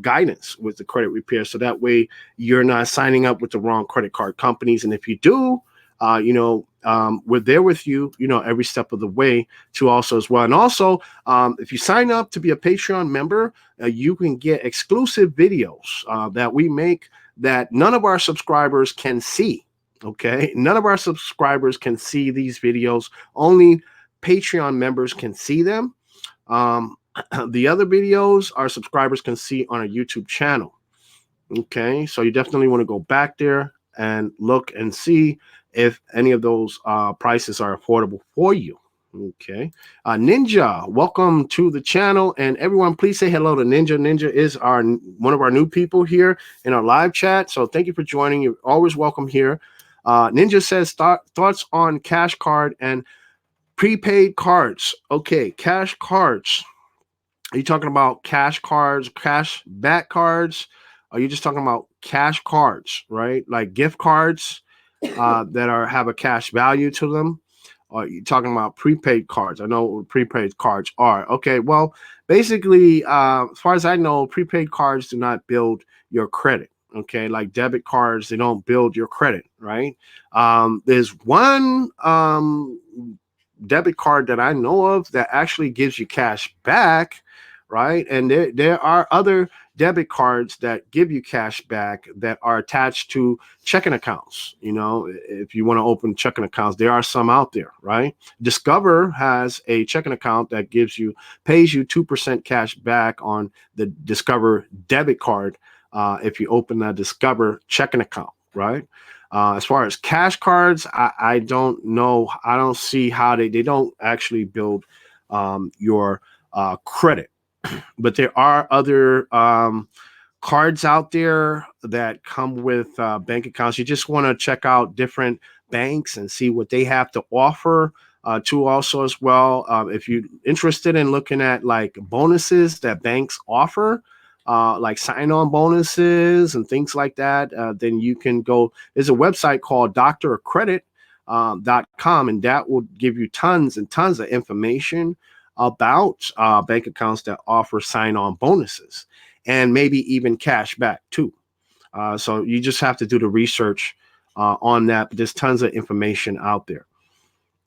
Speaker 1: guidance with the credit repair. So that way you're not signing up with the wrong credit card companies. And if you do, we're there with you, every step of the way too also as well. And also, if you sign up to be a Patreon member, you can get exclusive videos that we make that none of our subscribers can see. Okay. None of our subscribers can see these videos. Only Patreon members can see them. The other videos our subscribers can see on our YouTube channel. Okay, so you definitely want to go back there and look and see if any of those prices are affordable for you. Okay. Ninja, welcome to the channel. And everyone, please say hello to Ninja. Ninja is one of our new people here in our live chat. So thank you for joining. You're always welcome here. Ninja says thoughts on cash card and prepaid cards. Okay, cash cards. Are you talking about cash cards, cash back cards? Are you just talking about cash cards, right? Like gift cards that have a cash value to them? Or are you talking about prepaid cards? I know what prepaid cards are. Okay, well, basically, as far as I know, prepaid cards do not build your credit. Okay, like debit cards, they don't build your credit, right? There's one debit card that I know of that actually gives you cash back, right? And there are other debit cards that give you cash back that are attached to checking accounts. You know, if you want to open checking accounts, there are some out there, right? Discover has a checking account that pays you 2% cash back on the Discover debit card if you open that Discover checking account, right? As far as cash cards, I don't know. I don't see how they don't actually build your credit. But there are other cards out there that come with bank accounts. You just want to check out different banks and see what they have to offer too also as well. If you're interested in looking at like bonuses that banks offer, like sign-on bonuses and things like that, then you can go. There's a website called doctorcredit.com, and that will give you tons and tons of information about bank accounts that offer sign-on bonuses and maybe even cash back too. So you just have to do the research on that. But there's tons of information out there.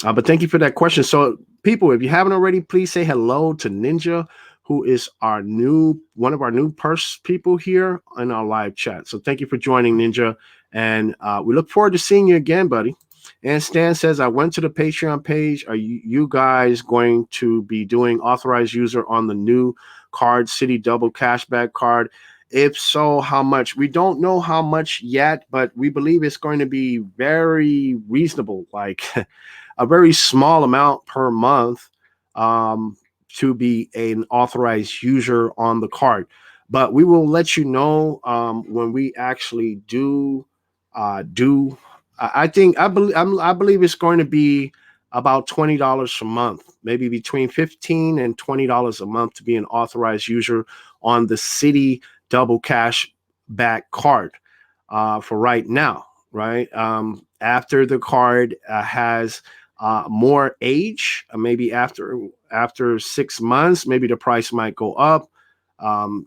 Speaker 1: But thank you for that question. So people, if you haven't already, please say hello to Ninja, who is one of our new people here in our live chat. So thank you for joining, Ninja. And we look forward to seeing you again, buddy. And Stan says, I went to the Patreon page. Are you guys going to be doing authorized user on the new card, Citi Double Cashback Card? If so, how much? We don't know how much yet, but we believe it's going to be very reasonable, like a very small amount per month to be an authorized user on the card. But we will let you know when we actually do. I believe it's going to be about $20 a month, maybe between $15 and $20 a month to be an authorized user on the Citi Double Cash Back Card for right now, right? After the card has more age, maybe after 6 months, maybe the price might go up. And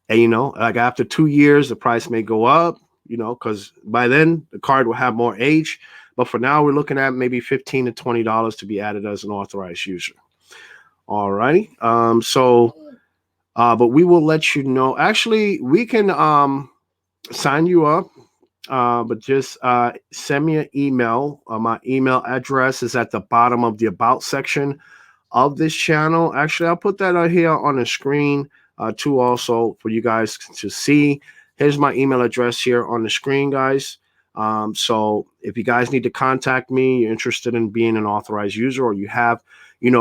Speaker 1: like after 2 years, the price may go up. Because by then the card will have more age. But for now, we're looking at maybe $15 to $20 to be added as an authorized user. All righty. But we will let you know. Actually, we can sign you up. But just send me an email. My email address is at the bottom of the About section of this channel. Actually, I'll put that out here on the screen too also for you guys to see. Here's my email address here on the screen, guys. So if you guys need to contact me, you're interested in being an authorized user, or you have,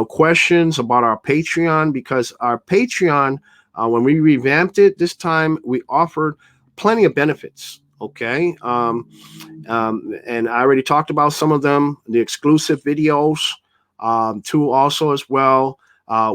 Speaker 1: questions about our Patreon, because our Patreon, when we revamped it this time, we offered plenty of benefits. Okay. And I already talked about some of them, the exclusive videos, too also as well.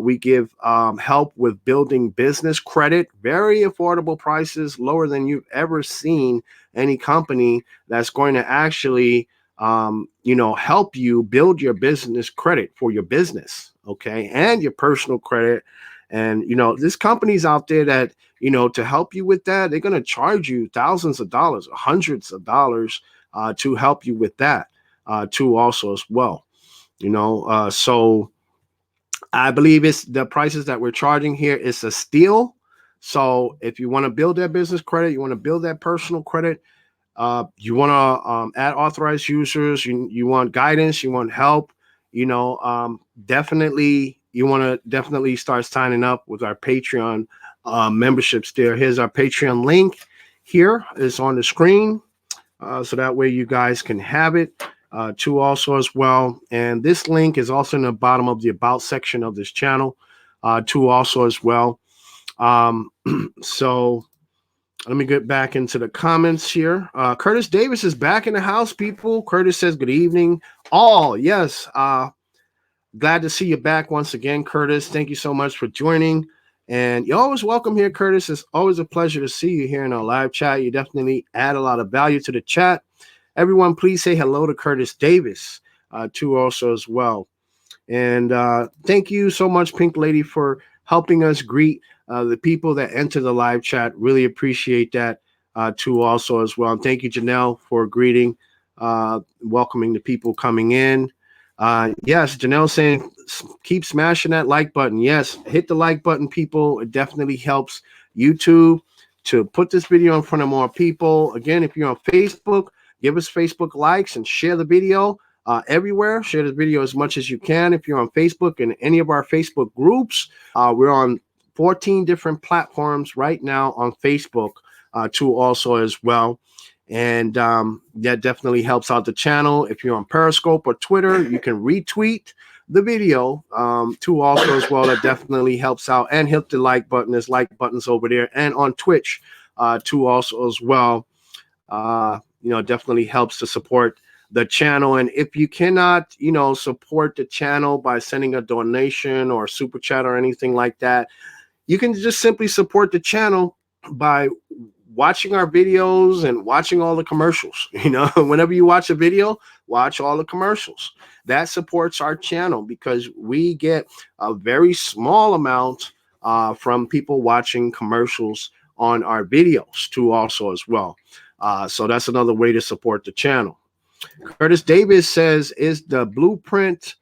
Speaker 1: We give help with building business credit, very affordable prices, lower than you've ever seen any company that's going to actually, help you build your business credit for your business, okay, and your personal credit. And, there's companies out there that, to help you with that, they're going to charge you thousands of dollars, or hundreds of dollars to help you with that, too also as well, so I believe it's the prices that we're charging here is a steal. So if you want to build that business credit, you want to build that personal credit, you want to add authorized users, you want guidance, you want help, definitely you want to definitely start signing up with our Patreon memberships there. Here's our Patreon link. Here is on the screen. So that way you guys can have it. too also as well. And this link is also in the bottom of the about section of this channel, too also as well. So let me get back into the comments here. Curtis Davis is back in the house, people. Curtis says good evening. All yes. Glad to see you back once again, Curtis. Thank you so much for joining. And you're always welcome here, Curtis. It's always a pleasure to see you here in our live chat. You definitely add a lot of value to the chat. Everyone, please say hello to Curtis Davis, too, also as well. And thank you so much, Pink Lady, for helping us greet the people that enter the live chat. Really appreciate that, too, also as well. And thank you, Janelle, for greeting, welcoming the people coming in. Yes, Janelle saying keep smashing that like button. Yes, hit the like button, people. It definitely helps YouTube to put this video in front of more people. Again, if you're on Facebook, give us Facebook likes and share the video everywhere. Share the video as much as you can. If you're on Facebook and any of our Facebook groups, we're on 14 different platforms right now on Facebook, too, also as well. And that definitely helps out the channel. If you're on Periscope or Twitter, you can retweet the video too, also as well. That definitely helps out. And hit the like button. There's like buttons over there. And on Twitch too, also as well. Definitely helps to support the channel. And if you cannot, support the channel by sending a donation or super chat or anything like that, you can just simply support the channel by watching our videos and watching all the commercials. Whenever you watch a video, watch all the commercials. That supports our channel because we get a very small amount from people watching commercials on our videos too, also as well. So that's another way to support the channel. Curtis Davis says, is the blueprint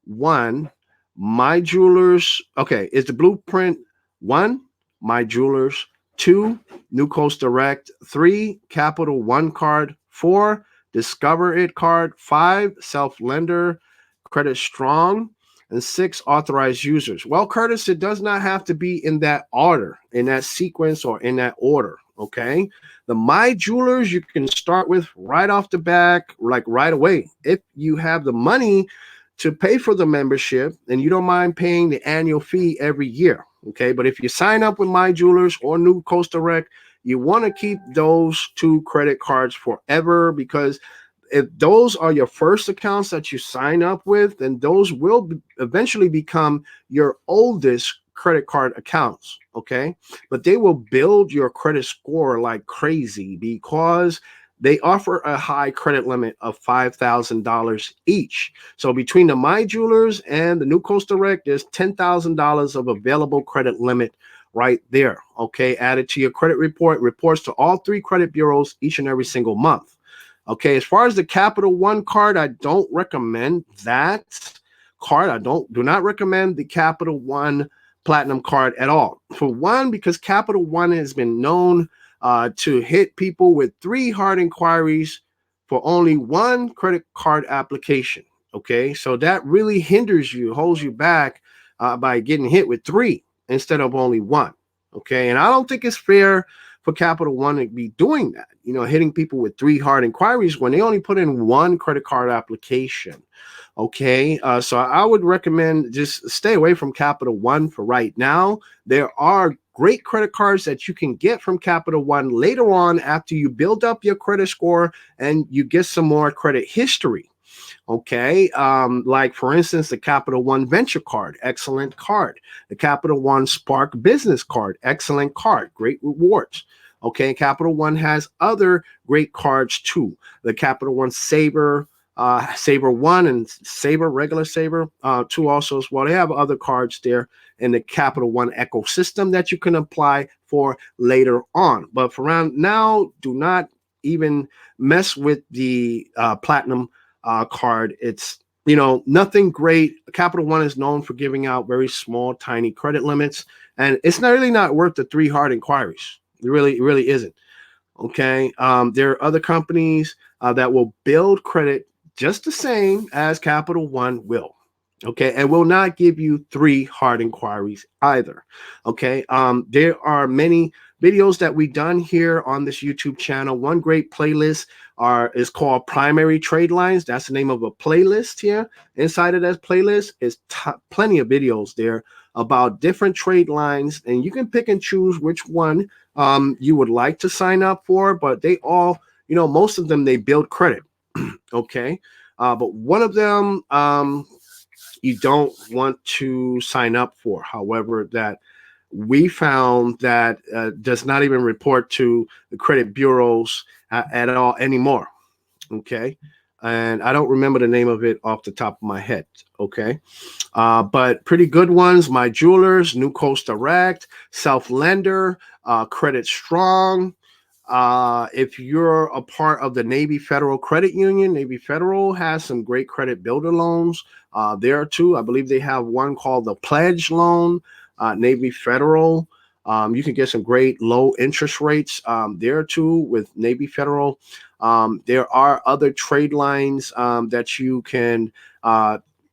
Speaker 1: one my jewelers? Okay, is the blueprint one my jewelers? 2, New Coast Direct. 3, Capital One card. 4, Discover It card. 5, Self Lender Credit Strong. And 6, authorized users. Well, Curtis, it does not have to be in that order, in that sequence, or in that order. Okay, the My Jewelers you can start with right off the back, like right away. If you have the money to pay for the membership and you don't mind paying the annual fee every year. Okay, but if you sign up with My Jewelers or New Coast Direct, you want to keep those 2 credit cards forever, because if those are your first accounts that you sign up with, then those will eventually become your oldest credit card accounts. Okay, but they will build your credit score like crazy because they offer a high credit limit of $5,000 each. So between the My Jewelers and the New Coast Direct, there's $10,000 of available credit limit right there. Okay, added to your credit report, reports to all 3 credit bureaus each and every single month. Okay, as far as the Capital One card, I don't recommend that card. I do not recommend the Capital One Platinum card at all. For one, because Capital One has been known to hit people with 3 hard inquiries for only 1 credit card application. Okay, so that really hinders you, holds you back by getting hit with 3 instead of only 1. Okay, and I don't think it's fair for Capital One to be doing that, hitting people with 3 hard inquiries when they only put in 1 credit card application. Okay, so I would recommend just stay away from Capital One for right now. There are great credit cards that you can get from Capital One later on after you build up your credit score and you get some more credit history. Okay, like for instance, the Capital One Venture card, excellent card. The Capital One Spark Business card, excellent card, great rewards. Okay, Capital One has other great cards too. The Capital One Saver, Saver One, and Saver, regular Saver, too, also as well. They have other cards there in the Capital One ecosystem that you can apply for later on. But for around now, do not even mess with the Platinum card. It's nothing great. Capital One is known for giving out very small, tiny credit limits, and it's not really not worth the 3 hard inquiries. It really isn't. Okay, there are other companies that will build credit just the same as Capital One will. Okay, and will not give you 3 hard inquiries either. Okay, there are many videos that we done here on this YouTube channel. One great playlist is called Primary Trade Lines. That's the name of a playlist here. Inside of that playlist is plenty of videos there about different trade lines, and you can pick and choose which one you would like to sign up for, but they all, most of them, they build credit. Okay. But one of them you don't want to sign up for. However, that we found that does not even report to the credit bureaus at all anymore. Okay. And I don't remember the name of it off the top of my head. Okay. But pretty good ones: My Jewelers, New Coast Direct, Self Lender, Credit Strong. If you're a part of the Navy Federal Credit Union, Navy Federal has some great credit builder loans there too. I believe they have one called the Pledge Loan, Navy Federal. You can get some great low interest rates there too with Navy Federal. There are other trade lines that you can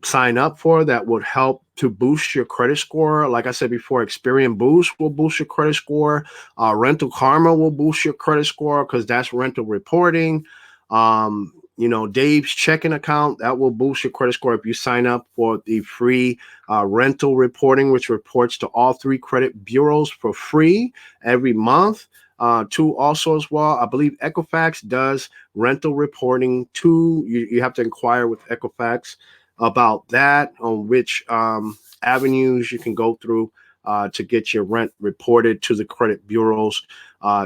Speaker 1: sign up for that would help to boost your credit score. Like I said before, Experian Boost will boost your credit score. Rental Karma will boost your credit score because that's rental reporting. Dave's checking account, that will boost your credit score if you sign up for the free rental reporting, which reports to all 3 credit bureaus for free every month. Too, also as well, I believe Equifax does rental reporting too. You have to inquire with Equifax about that, on which avenues you can go through to get your rent reported to the credit bureaus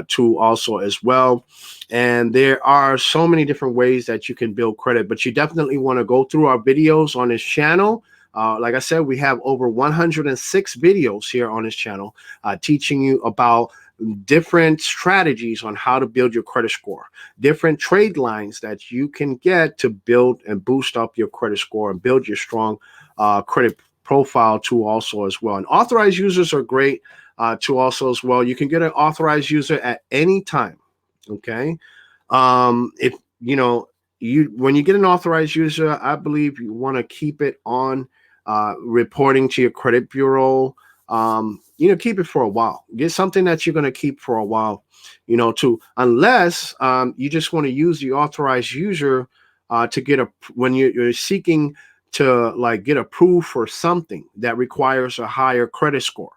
Speaker 1: too, also as well. And there are so many different ways that you can build credit, but you definitely want to go through our videos on this channel. Like I said, we have over 106 videos here on this channel teaching you about different strategies on how to build your credit score, different trade lines that you can get to build and boost up your credit score and build your strong credit profile too, also as well. And authorized users are great too, also as well. You can get an authorized user at any time. Okay. If when you get an authorized user, I believe you want to keep it on reporting to your credit bureau. Keep it for a while. Get something that you're going to keep for a while, unless you just want to use the authorized user to get when you're seeking to get approved for something that requires a higher credit score.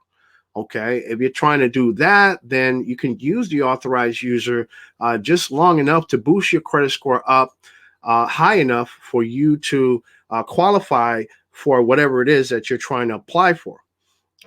Speaker 1: Okay. If you're trying to do that, then you can use the authorized user just long enough to boost your credit score up high enough for you to qualify for whatever it is that you're trying to apply for.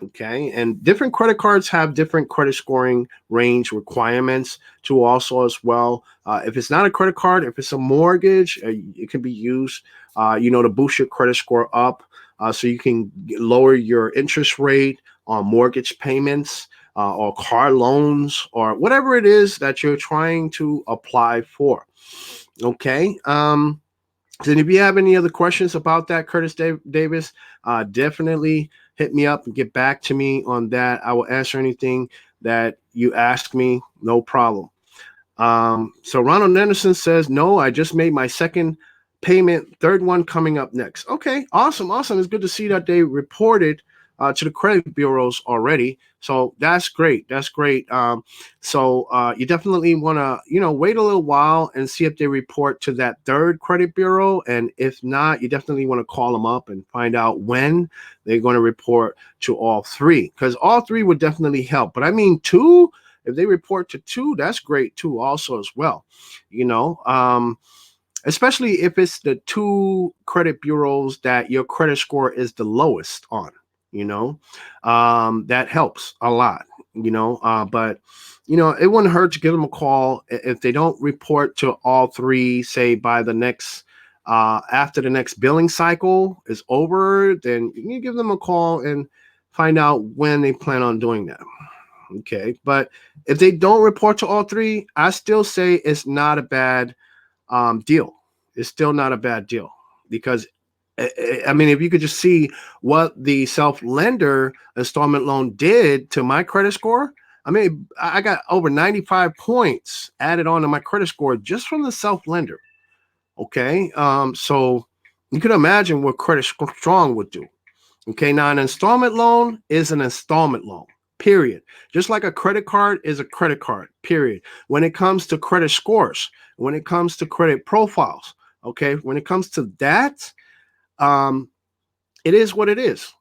Speaker 1: Okay. And different credit cards have different credit scoring range requirements too, also as well. If it's not a credit card, if it's a mortgage, it can be used, to boost your credit score up so you can lower your interest rate on mortgage payments or car loans or whatever it is that you're trying to apply for. Okay. So if you have any other questions about that, Curtis Davis, definitely hit me up and get back to me on that. I will answer anything that you ask me, no problem. So Ronald Anderson says, no, I just made my second payment, third one coming up next. Okay, awesome. It's good to see that they reported to the credit bureaus already. So that's great. So you definitely want to, wait a little while and see if they report to that third credit bureau. And if not, you definitely want to call them up and find out when they're going to report to all 3, because all 3 would definitely help. But I mean, 2, if they report to 2, that's great too, also as well. Especially if it's the 2 credit bureaus that your credit score is the lowest on. That helps a lot, but it wouldn't hurt to give them a call. If they don't report to all 3, say by the next after the next billing cycle is over, then you can give them a call and find out when they plan on doing that. Okay. But if they don't report to all 3, I still say it's not a bad deal. It's still not a bad deal, because I mean, if you could just see what the self-lender installment loan did to my credit score, I mean, I got over 95 points added on to my credit score just from the self-lender. Okay. So you can imagine what Credit Strong would do. Okay. Now, an installment loan is an installment loan. period. Just like a credit card is a credit card, period. When it comes to credit scores, when it comes to credit profiles, okay, when it comes to that, it is what it is.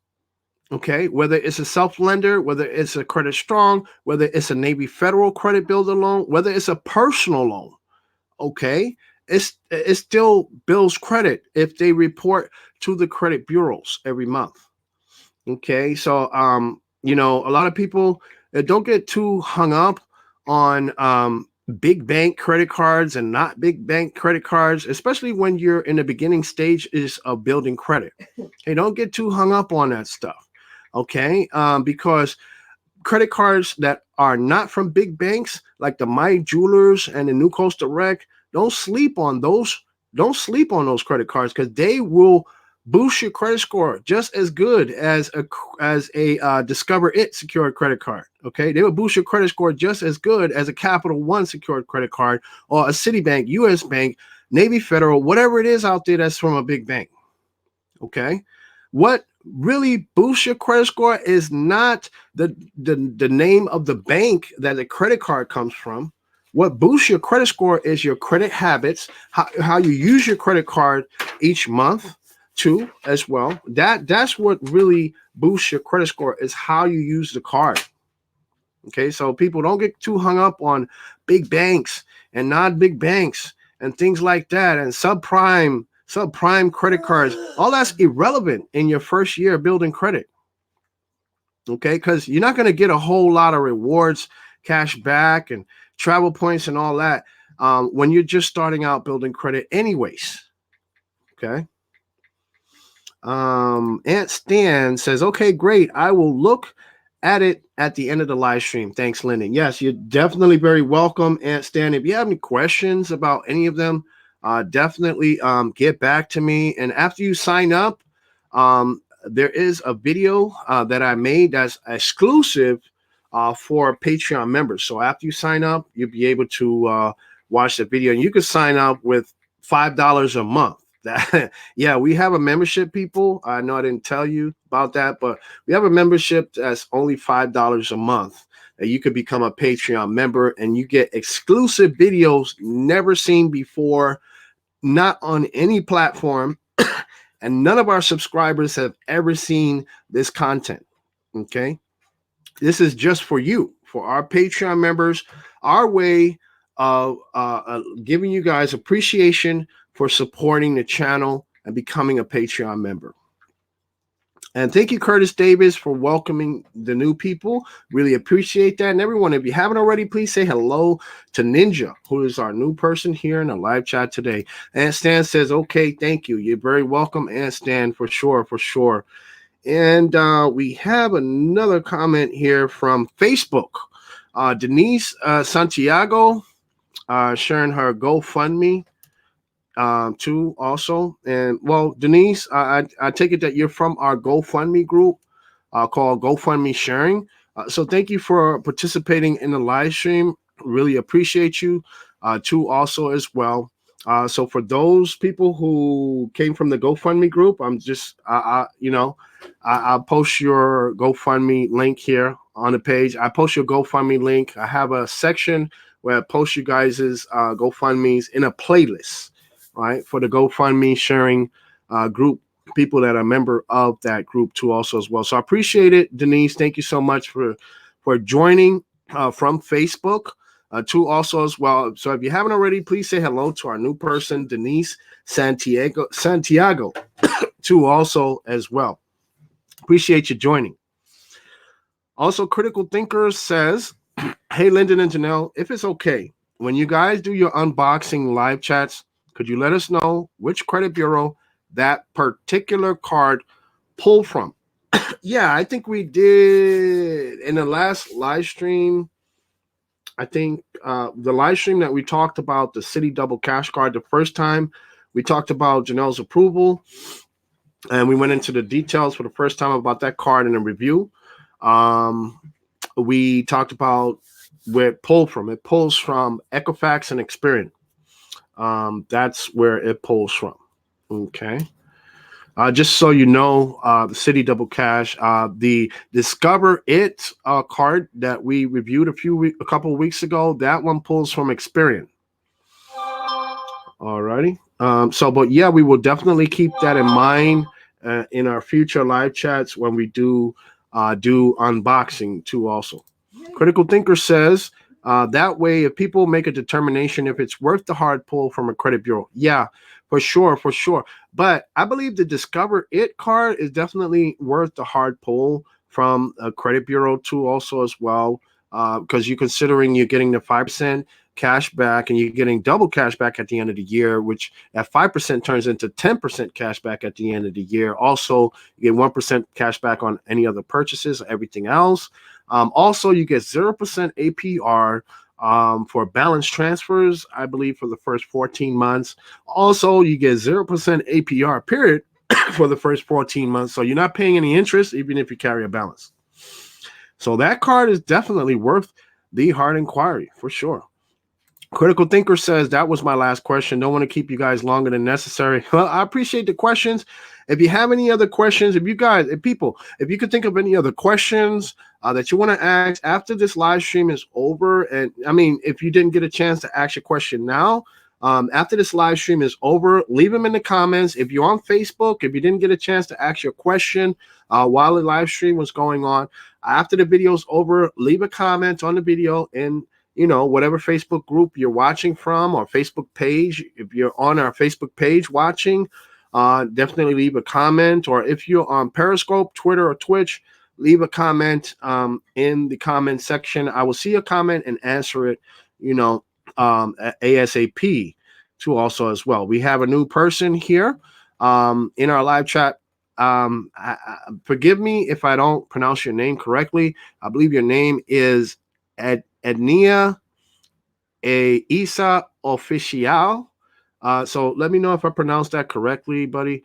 Speaker 1: Okay, whether it's a self-lender, whether it's a credit strong, whether it's a Navy Federal credit builder loan, whether it's a personal loan, okay, it still builds credit if they report to the credit bureaus every month. Okay, so a lot of people don't get too hung up on big bank credit cards and not big bank credit cards, especially when you're in the beginning stages of building credit. Hey, don't get too hung up on that stuff. Okay, because credit cards that are not from big banks like the My Jewelers and the New Coast Direct, don't sleep on those. Don't sleep on those credit cards because they will boost your credit score just as good as a Discover It secured credit card. Okay, they will boost your credit score just as good as a Capital One secured credit card or a Citibank, U.S. Bank, Navy Federal, whatever it is out there that's from a big bank. Okay, what really boosts your credit score is not the name of the bank that the credit card comes from. What boosts your credit score is your credit habits, how you use your credit card each month too, as well. That's what really boosts your credit score is how you use the card. Okay, so people don't get too hung up on big banks and not big banks and things like that and subprime credit cards. All that's irrelevant in your first year building credit. Okay, because you're not going to get a whole lot of rewards, cash back, and travel points and all that when you're just starting out building credit, anyways. Okay. Aunt Stan says, okay, great. I will look at it at the end of the live stream. Thanks, Lyndon. Yes, you're definitely very welcome, Aunt Stan. If you have any questions about any of them, definitely get back to me. And after you sign up, there is a video that I made that's exclusive for Patreon members. So after you sign up, you'll be able to watch the video. And you can sign up with $5 a month. Yeah, we have a membership, people. I know I didn't tell you about that, but we have a membership that's only $5 a month. That you could become a Patreon member and you get exclusive videos never seen before, not on any platform. And none of our subscribers have ever seen this content. Okay. This is just for you, for our Patreon members, our way of giving you guys appreciation for supporting the channel and becoming a Patreon member. And thank you, Curtis Davis, for welcoming the new people. Really appreciate that. And everyone, if you haven't already, please say hello to Ninja, who is our new person here in the live chat today. And Stan says, okay, thank you. You're very welcome, and Stan, for sure, for sure. And we have another comment here from Facebook. Denise Santiago sharing her GoFundMe too also. And well, Denise, I take it that you're from our GoFundMe group called GoFundMe Sharing. So thank you for participating in the live stream. Really appreciate you too also as well. So for those people who came from the GoFundMe group, I'm just, I'll post your GoFundMe link here on the page. I post your GoFundMe link. I have a section where I post you guys' GoFundMes in a playlist, right, for the GoFundMe sharing group, people that are a member of that group too also as well. So I appreciate it, Denise. Thank you so much for joining from Facebook too also as well. So if you haven't already, please say hello to our new person, Denise Santiago too also as well. Appreciate you joining. Also, Critical Thinker says, hey, Lyndon and Janelle, if it's okay, when you guys do your unboxing live chats, could you let us know which credit bureau that particular card pulled from? Yeah, I think we did in the last live stream. I think the live stream that we talked about the Citi Double Cash Card the first time, we talked about Janelle's approval, and we went into the details for the first time about that card in a review. We talked about where it pulled from. It pulls from Equifax and Experian. That's where it pulls from. Okay. Just so you know, the Citi Double Cash, the Discover It card that we reviewed a couple of weeks ago, that one pulls from Experian. Alrighty. But yeah, we will definitely keep that in mind in our future live chats when we do unboxing too. Also, Critical Thinker says that way, if people make a determination if it's worth the hard pull from a credit bureau, yeah, for sure, for sure. But I believe the Discover It card is definitely worth the hard pull from a credit bureau too. Also, as well, because you're considering you're getting the 5% cash back and you're getting double cash back at the end of the year, which at 5% turns into 10% cash back at the end of the year. Also, you get 1% cash back on any other purchases, everything else. Also, you get 0% APR for balance transfers, I believe, for the first 14 months. Also, you get 0% APR, period, for the first 14 months. So you're not paying any interest, even if you carry a balance. So that card is definitely worth the hard inquiry for sure. Critical Thinker says that was my last question. Don't want to keep you guys longer than necessary. Well, I appreciate the questions. If you have any other questions, if you could think of any other questions that you want to ask after this live stream is over, and I mean, if you didn't get a chance to ask your question now, after this live stream is over, leave them in the comments. If you're on Facebook, if you didn't get a chance to ask your question while the live stream was going on, after the video's over, leave a comment on the video and whatever Facebook group you're watching from or Facebook page. If you're on our Facebook page watching, definitely leave a comment. Or if you're on Periscope, Twitter, or Twitch, leave a comment in the comment section. I will see a comment and answer it, ASAP too also as well. We have a new person here in our live chat. Forgive me if I don't pronounce your name correctly. I believe your name is Ednia Isa Oficial. So let me know if I pronounced that correctly, buddy.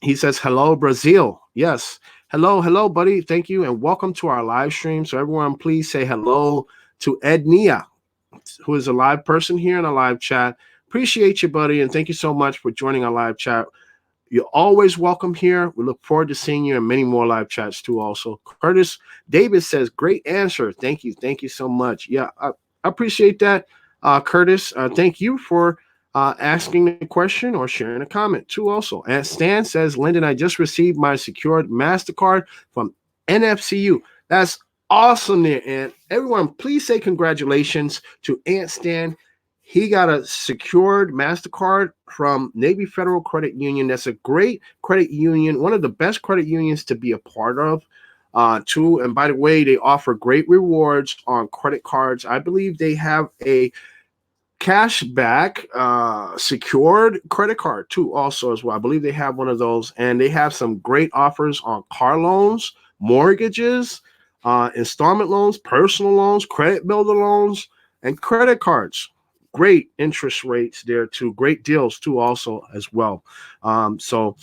Speaker 1: He says, hello, Brazil. Yes. Hello, buddy. Thank you. And welcome to our live stream. So everyone, please say hello to Ednia, who is a live person here in a live chat. Appreciate you, buddy. And thank you so much for joining our live chat. You're always welcome here. We look forward to seeing you in many more live chats too. Also, Curtis David says, great answer. Thank you. Thank you so much. Yeah, I appreciate that, Curtis. Thank you for asking a question or sharing a comment too. Also, and Stan says, Lyndon, I just received my secured MasterCard from NFCU. That's awesome there. And everyone, please say congratulations to Aunt Stan. He got a secured MasterCard from Navy Federal Credit Union. That's a great credit union, one of the best credit unions to be a part of, too. And by the way, they offer great rewards on credit cards. I believe they have a cashback secured credit card, too, also as well. I believe they have one of those. And they have some great offers on car loans, mortgages, installment loans, personal loans, credit builder loans, and credit cards. Great interest rates there too. Great deals too also as well. So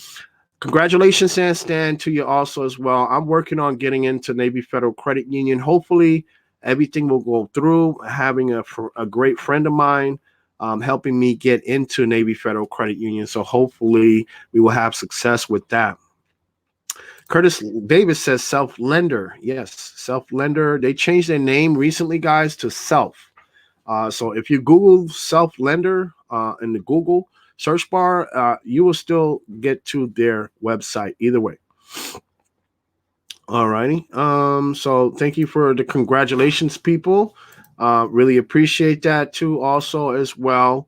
Speaker 1: congratulations, Stan, to you also as well. I'm working on getting into Navy Federal Credit Union. Hopefully everything will go through. Having a great friend of mine helping me get into Navy Federal Credit Union. So hopefully we will have success with that. Curtis Davis says Self-Lender. Yes, Self-Lender. They changed their name recently, guys, to Self. So if you Google Self-Lender in the Google search bar, you will still get to their website either way. All righty. So thank you for the congratulations, people. Really appreciate that too also as well.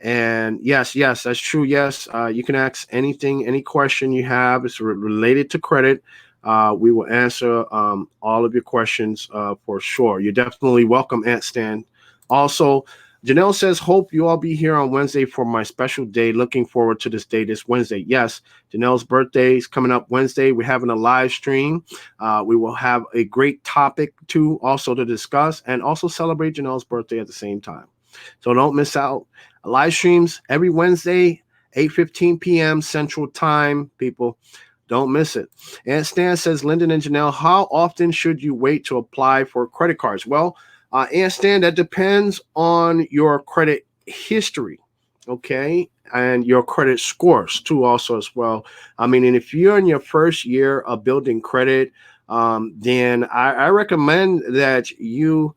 Speaker 1: And yes, that's true. Yes, you can ask anything, any question you have. It's related to credit. We will answer all of your questions for sure. You're definitely welcome, Aunt Stan. Also, Janelle says, hope you all be here on Wednesday for my special day. Looking forward to this day, this Wednesday. Yes, Janelle's birthday is coming up Wednesday. We're having a live stream. We will have a great topic, too, also to discuss and also celebrate Janelle's birthday at the same time. So don't miss out. Live streams every Wednesday, 8:15 p.m. Central Time, people. Don't miss it. And Stan says, Lyndon and Janelle, how often should you wait to apply for credit cards? Well, and Stan, that depends on your credit history. okay, and your credit scores too, also as well. I mean, and if you're in your first year of building credit, then I recommend that you,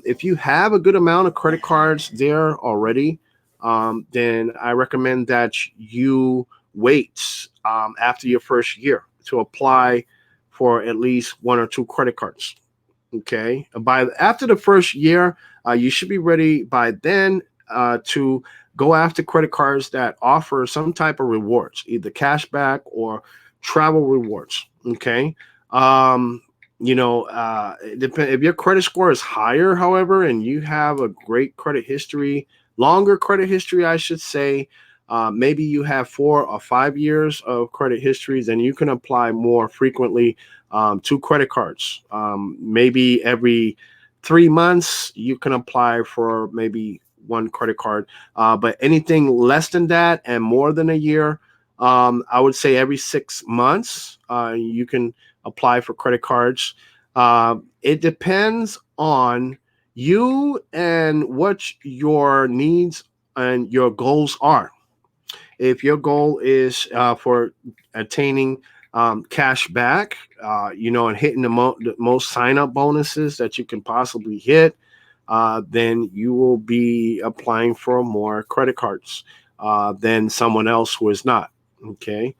Speaker 1: if you have a good amount of credit cards there already, then I recommend that you wait after your first year to apply for at least one or two credit cards. Okay, by after the first year, you should be ready by then to go after credit cards that offer some type of rewards, either cash back or travel rewards. Okay, um, if your credit score is higher, however, and you have a great credit history, longer credit history, I should say. Maybe you have 4 or 5 years of credit histories, then you can apply more frequently two credit cards. Maybe every 3 months, you can apply for maybe one credit card. But anything less than that and more than a year, I would say every 6 months, you can apply for credit cards. It depends on you and what your needs and your goals are. If your goal is for attaining cash back, and hitting the most sign up bonuses that you can possibly hit, then you will be applying for more credit cards than someone else who is not. Okay.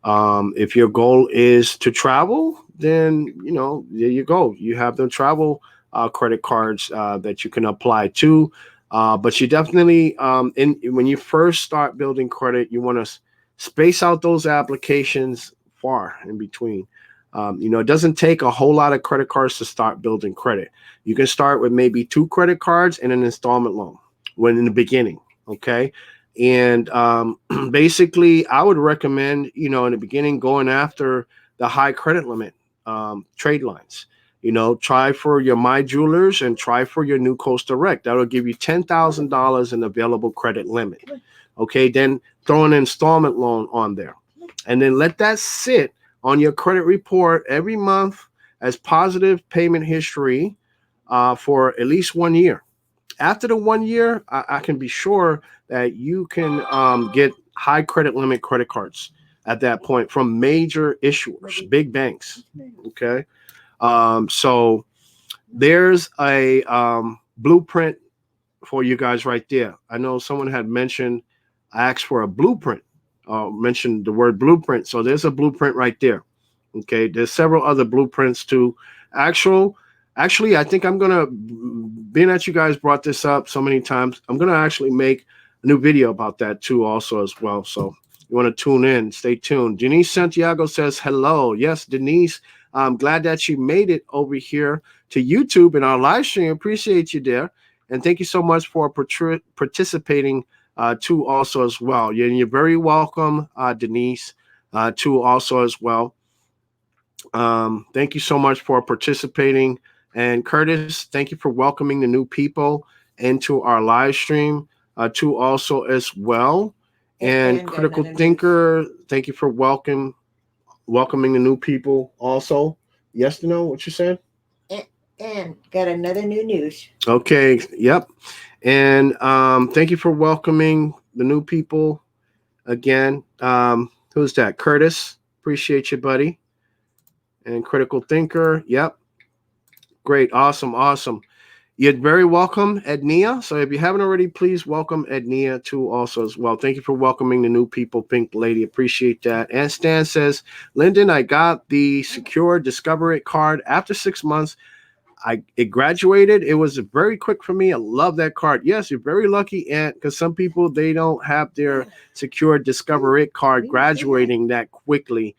Speaker 1: If your goal is to travel, then there you go. You have the travel credit cards that you can apply to. But you definitely, in when you first start building credit, you want to space out those applications far in between. It doesn't take a whole lot of credit cards to start building credit. You can start with maybe two credit cards and an installment loan when in the beginning. Okay. And basically, I would recommend, in the beginning, going after the high credit limit trade lines. Try for your My Jewelers and try for your New Coast Direct. That'll give you $10,000 in available credit limit. Okay, then throw an installment loan on there. And then let that sit on your credit report every month as positive payment history for at least 1 year. After the 1 year, I can be sure that you can get high credit limit credit cards at that point from major issuers, big banks. Okay. So there's a blueprint for you guys right there. I know someone had mentioned, asked for a blueprint, mentioned the word blueprint. So there's a blueprint right there. Okay. There's several other blueprints to actual. Actually, I think I'm gonna, being that you guys brought this up so many times, I'm gonna actually make a new video about that too, also as well. So you want to tune in, stay tuned. Denise Santiago says hello. Yes, Denise, I'm glad that you made it over here to YouTube in our live stream. Appreciate you there, and thank you so much for participating too, also as well. You're very welcome, Denise, too, also as well. Thank you so much for participating. And Curtis, thank you for welcoming the new people into our live stream too, also as well. And Critical Thinker, thank you for welcoming the new people also. Yes to know what you said?
Speaker 2: And got another new news.
Speaker 1: Okay, yep. And thank you for welcoming the new people again. Who's that? Curtis. Appreciate you, buddy. And Critical Thinker, yep. Great, awesome. You're very welcome, Ednia. So if you haven't already, please welcome Ednia too also as well. Thank you for welcoming the new people, Pink Lady. Appreciate that. And Stan says, Lyndon, I got the secure Discover It card after 6 months. It graduated. It was very quick for me. I love that card. Yes, you're very lucky, Aunt, because some people, they don't have their secure Discover It card graduating that quickly.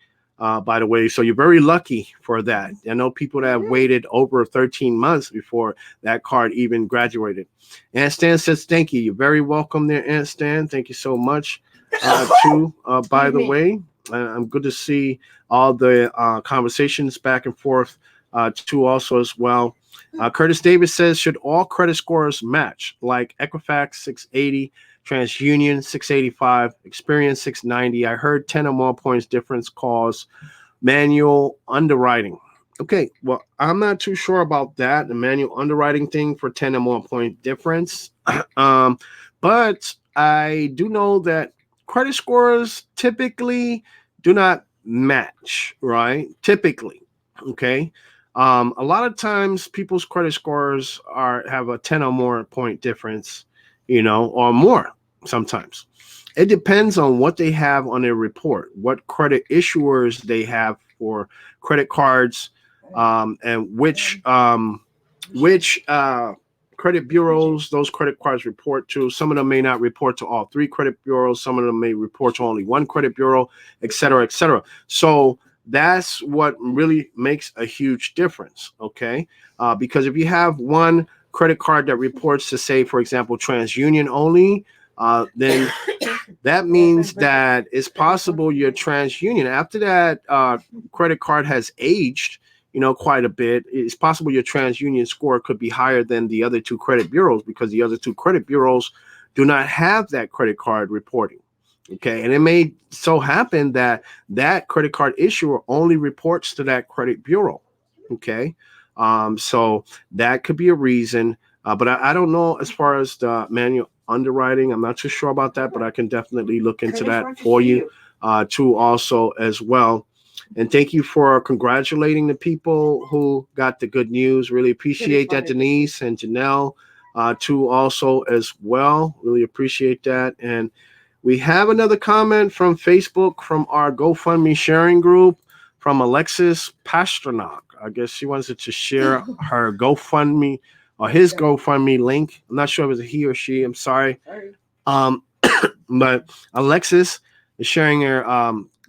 Speaker 1: By the way, so you're very lucky for that. I know people that have waited over 13 months before that card even graduated. Aunt Stan says, thank you. You're very welcome there, Aunt Stan. Thank you so much, too, by the way. I'm good to see all the conversations back and forth, too, also as well. Curtis Davis says, should all credit scores match, like Equifax 680, TransUnion 685, Experian 690? I heard 10 or more points difference cause manual underwriting. Okay, well, I'm not too sure about that, the manual underwriting thing for 10 or more point difference. But I do know that credit scores typically do not match, right? Typically, okay. A lot of times, people's credit scores have a 10 or more point difference, or more. Sometimes it depends on what they have on their report, what credit issuers they have for credit cards, and which credit bureaus those credit cards report to. Some of them may not report to all three credit bureaus. Some of them may report to only one credit bureau, et cetera, et cetera. So that's what really makes a huge difference, okay? Because if you have one credit card that reports to, say, for example, TransUnion only, then that means that it's possible your TransUnion, after that credit card has aged, quite a bit, it's possible your TransUnion score could be higher than the other two credit bureaus, because the other two credit bureaus do not have that credit card reporting. Okay. And it may so happen that that credit card issuer only reports to that credit bureau. Okay. So that could be a reason. But I don't know as far as the manual underwriting. I'm not too sure about that, but I can definitely look into that for you too, also as well. And thank you for congratulating the people who got the good news. Really appreciate that, Denise and Janelle, too, also as well. Really appreciate that. And we have another comment from Facebook from our GoFundMe sharing group from Alexis Pasternak. I guess she wanted to share her GoFundMe or his GoFundMe link. I'm not sure if it was a he or she. I'm sorry. But Alexis is sharing her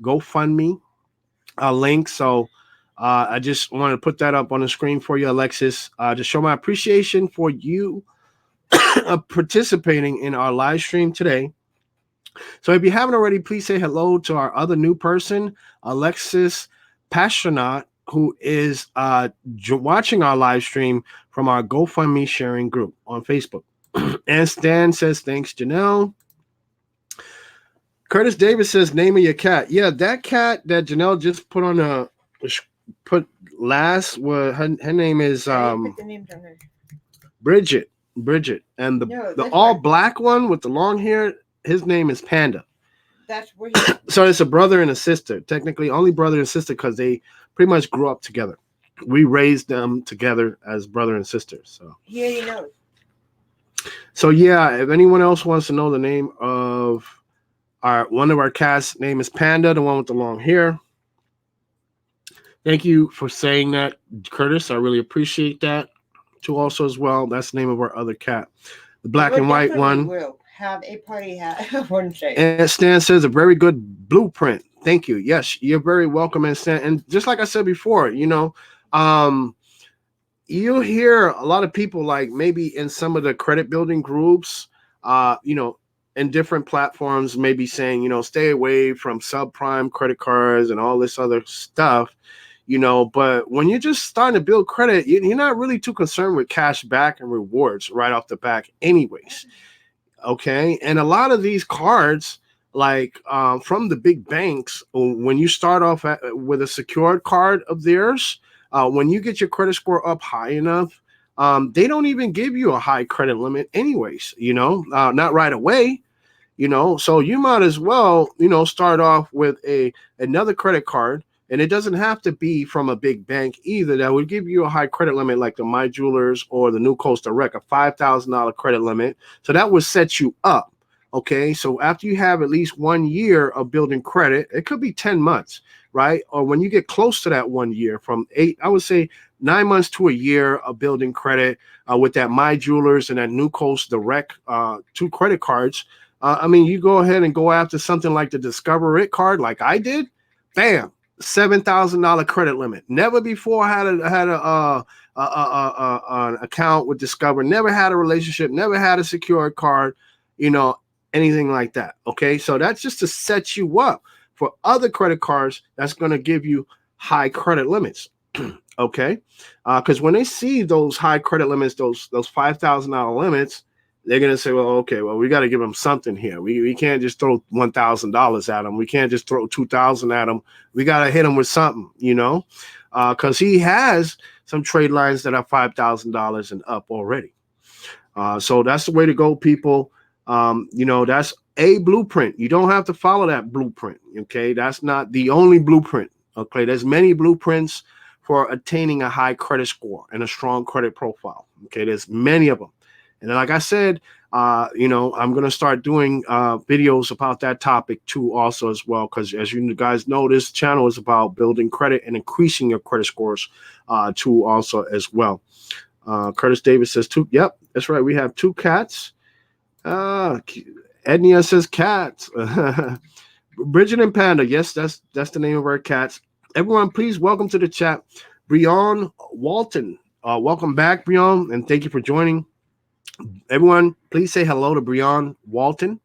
Speaker 1: GoFundMe link. So I just wanted to put that up on the screen for you, Alexis, to show my appreciation for you participating in our live stream today. So if you haven't already, please say hello to our other new person, Alexis Pasternak, who is watching our live stream from our GoFundMe sharing group on Facebook. And Stan says, thanks, Janelle. Curtis Davis says, name of your cat. Yeah, that cat that Janelle just put on put last, her name is Bridget. And the all black one with the long hair, his name is Panda.
Speaker 2: That's where
Speaker 1: So it's a brother and a sister. Technically, only brother and sister, because they pretty much grew up together. We raised them together as brother and sister. So
Speaker 2: he already knows.
Speaker 1: So yeah, if anyone else wants to know the name of one of our cats, name is Panda, the one with the long hair. Thank you for saying that, Curtis. I really appreciate that too. Also, as well, that's the name of our other cat, the black and white one.
Speaker 2: Will have a party hat. I wouldn't say.
Speaker 1: And Stan says, a very good blueprint. Thank you. Yes, you're very welcome. And Stan, and just like I said before, you hear a lot of people, like maybe in some of the credit building groups, in different platforms, maybe saying, stay away from subprime credit cards and all this other stuff, but when you're just starting to build credit, you're not really too concerned with cash back and rewards right off the back anyways. Okay. And a lot of these cards, like from the big banks, when you start off with a secured card of theirs, when you get your credit score up high enough, they don't even give you a high credit limit anyways, not right away, so you might as well, start off with another credit card. And it doesn't have to be from a big bank either that would give you a high credit limit, like the My Jewelers or the New Coast Direct, a $5,000 credit limit. So that would set you up. Okay. So after you have at least 1 year of building credit, it could be 10 months, right? Or when you get close to that 1 year, from 9 months to a year of building credit with that My Jewelers and that New Coast Direct, 2 credit cards. You go ahead and go after something like the Discover It card, like I did. Bam. $7,000 credit limit. Never before had an account with Discover. Never had a relationship. Never had a secured card. Anything like that. Okay, so that's just to set you up for other credit cards. That's going to give you high credit limits. Okay, because when they see those high credit limits, those $5,000 limits, they're going to say, well, okay, we got to give them something here. We can't just throw $1,000 at them. We can't just throw $2,000 at them. We got to hit them with something, because he has some trade lines that are $5,000 and up already. So that's the way to go, people. You know, that's a blueprint. You don't have to follow that blueprint. Okay, that's not the only blueprint. Okay, there's many blueprints for attaining a high credit score and a strong credit profile. Okay, there's many of them. And then, like I said, you know, I'm gonna start doing videos about that topic too, also as well, because as you guys know, this channel is about building credit and increasing your credit scores too, also as well. Curtis Davis says two. Yep, that's right. We have two cats. Ednia says cats. Bridget and Panda. Yes, that's the name of our cats. Everyone, please welcome to the chat, Breon Walton. Welcome back, Breon, and thank you for joining. Everyone, please say hello to Breon Walton.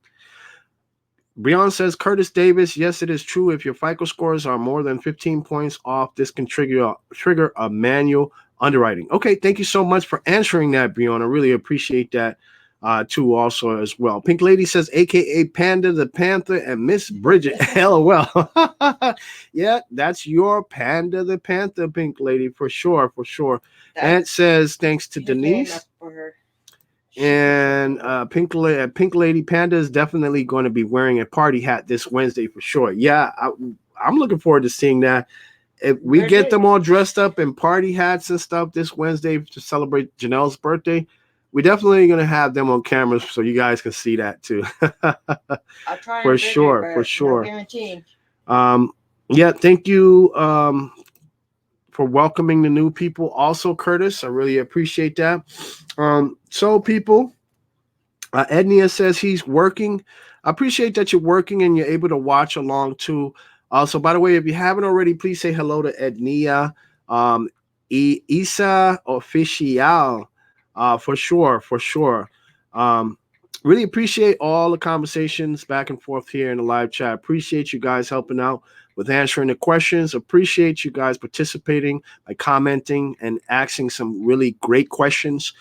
Speaker 1: Breon says, Curtis Davis, yes, it is true. If your FICO scores are more than 15 points off, this can trigger a manual underwriting. Okay, thank you so much for answering that, Breon. I really appreciate that too also as well. Pink Lady says, AKA Panda the Panther and Miss Bridget. LOL. Yeah, that's your Panda the Panther, Pink Lady, for sure, for sure. And it says, thanks to Denise. And Pink Lady Panda is definitely going to be wearing a party hat this Wednesday for sure. Yeah, I'm looking forward to seeing that. If we get them all dressed up in party hats and stuff this Wednesday to celebrate Janelle's birthday, we're definitely going to have them on camera so you guys can see that too.
Speaker 2: I'll try
Speaker 1: for sure, for sure.
Speaker 2: No guarantee.
Speaker 1: Yeah, thank you for welcoming the new people also, Curtis. I really appreciate that. So people, Ednia says he's working. I appreciate that you're working and you're able to watch along too. So by the way, if you haven't already, please say hello to Ednia, Isa Official, for sure, for sure. Really appreciate all the conversations back and forth here in the live chat. Appreciate you guys helping out with answering the questions. Appreciate you guys participating by commenting and asking some really great questions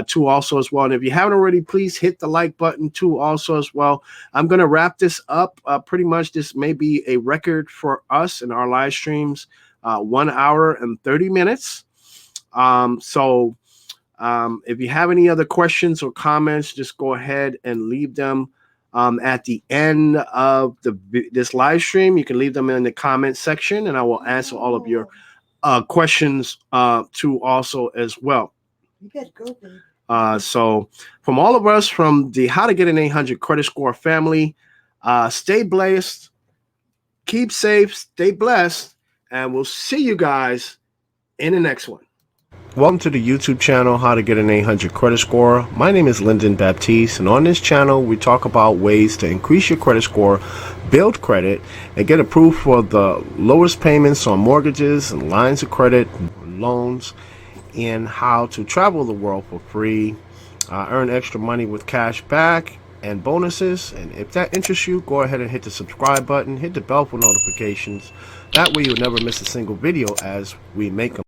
Speaker 1: too also as well. And if you haven't already, please hit the like button too also as well. I'm going to wrap this up. Pretty much this may be a record for us in our live streams, 1 hour and 30 minutes. If you have any other questions or comments, just go ahead and leave them at the end of this live stream. You can leave them in the comment section, and I will answer all of your questions too also as well.
Speaker 2: You gotta go, babe.
Speaker 1: So from all of us from the How to Get an 800 Credit Score family, stay blessed, keep safe, stay blessed, and we'll see you guys in the next one. Welcome to the YouTube channel, How to Get an 800 Credit Score. My name is Lyndon Baptiste, and on this channel, we talk about ways to increase your credit score, build credit, and get approved for the lowest payments on mortgages and lines of credit, loans, and how to travel the world for free, earn extra money with cash back and bonuses. And if that interests you, go ahead and hit the subscribe button, hit the bell for notifications. That way you'll never miss a single video as we make them.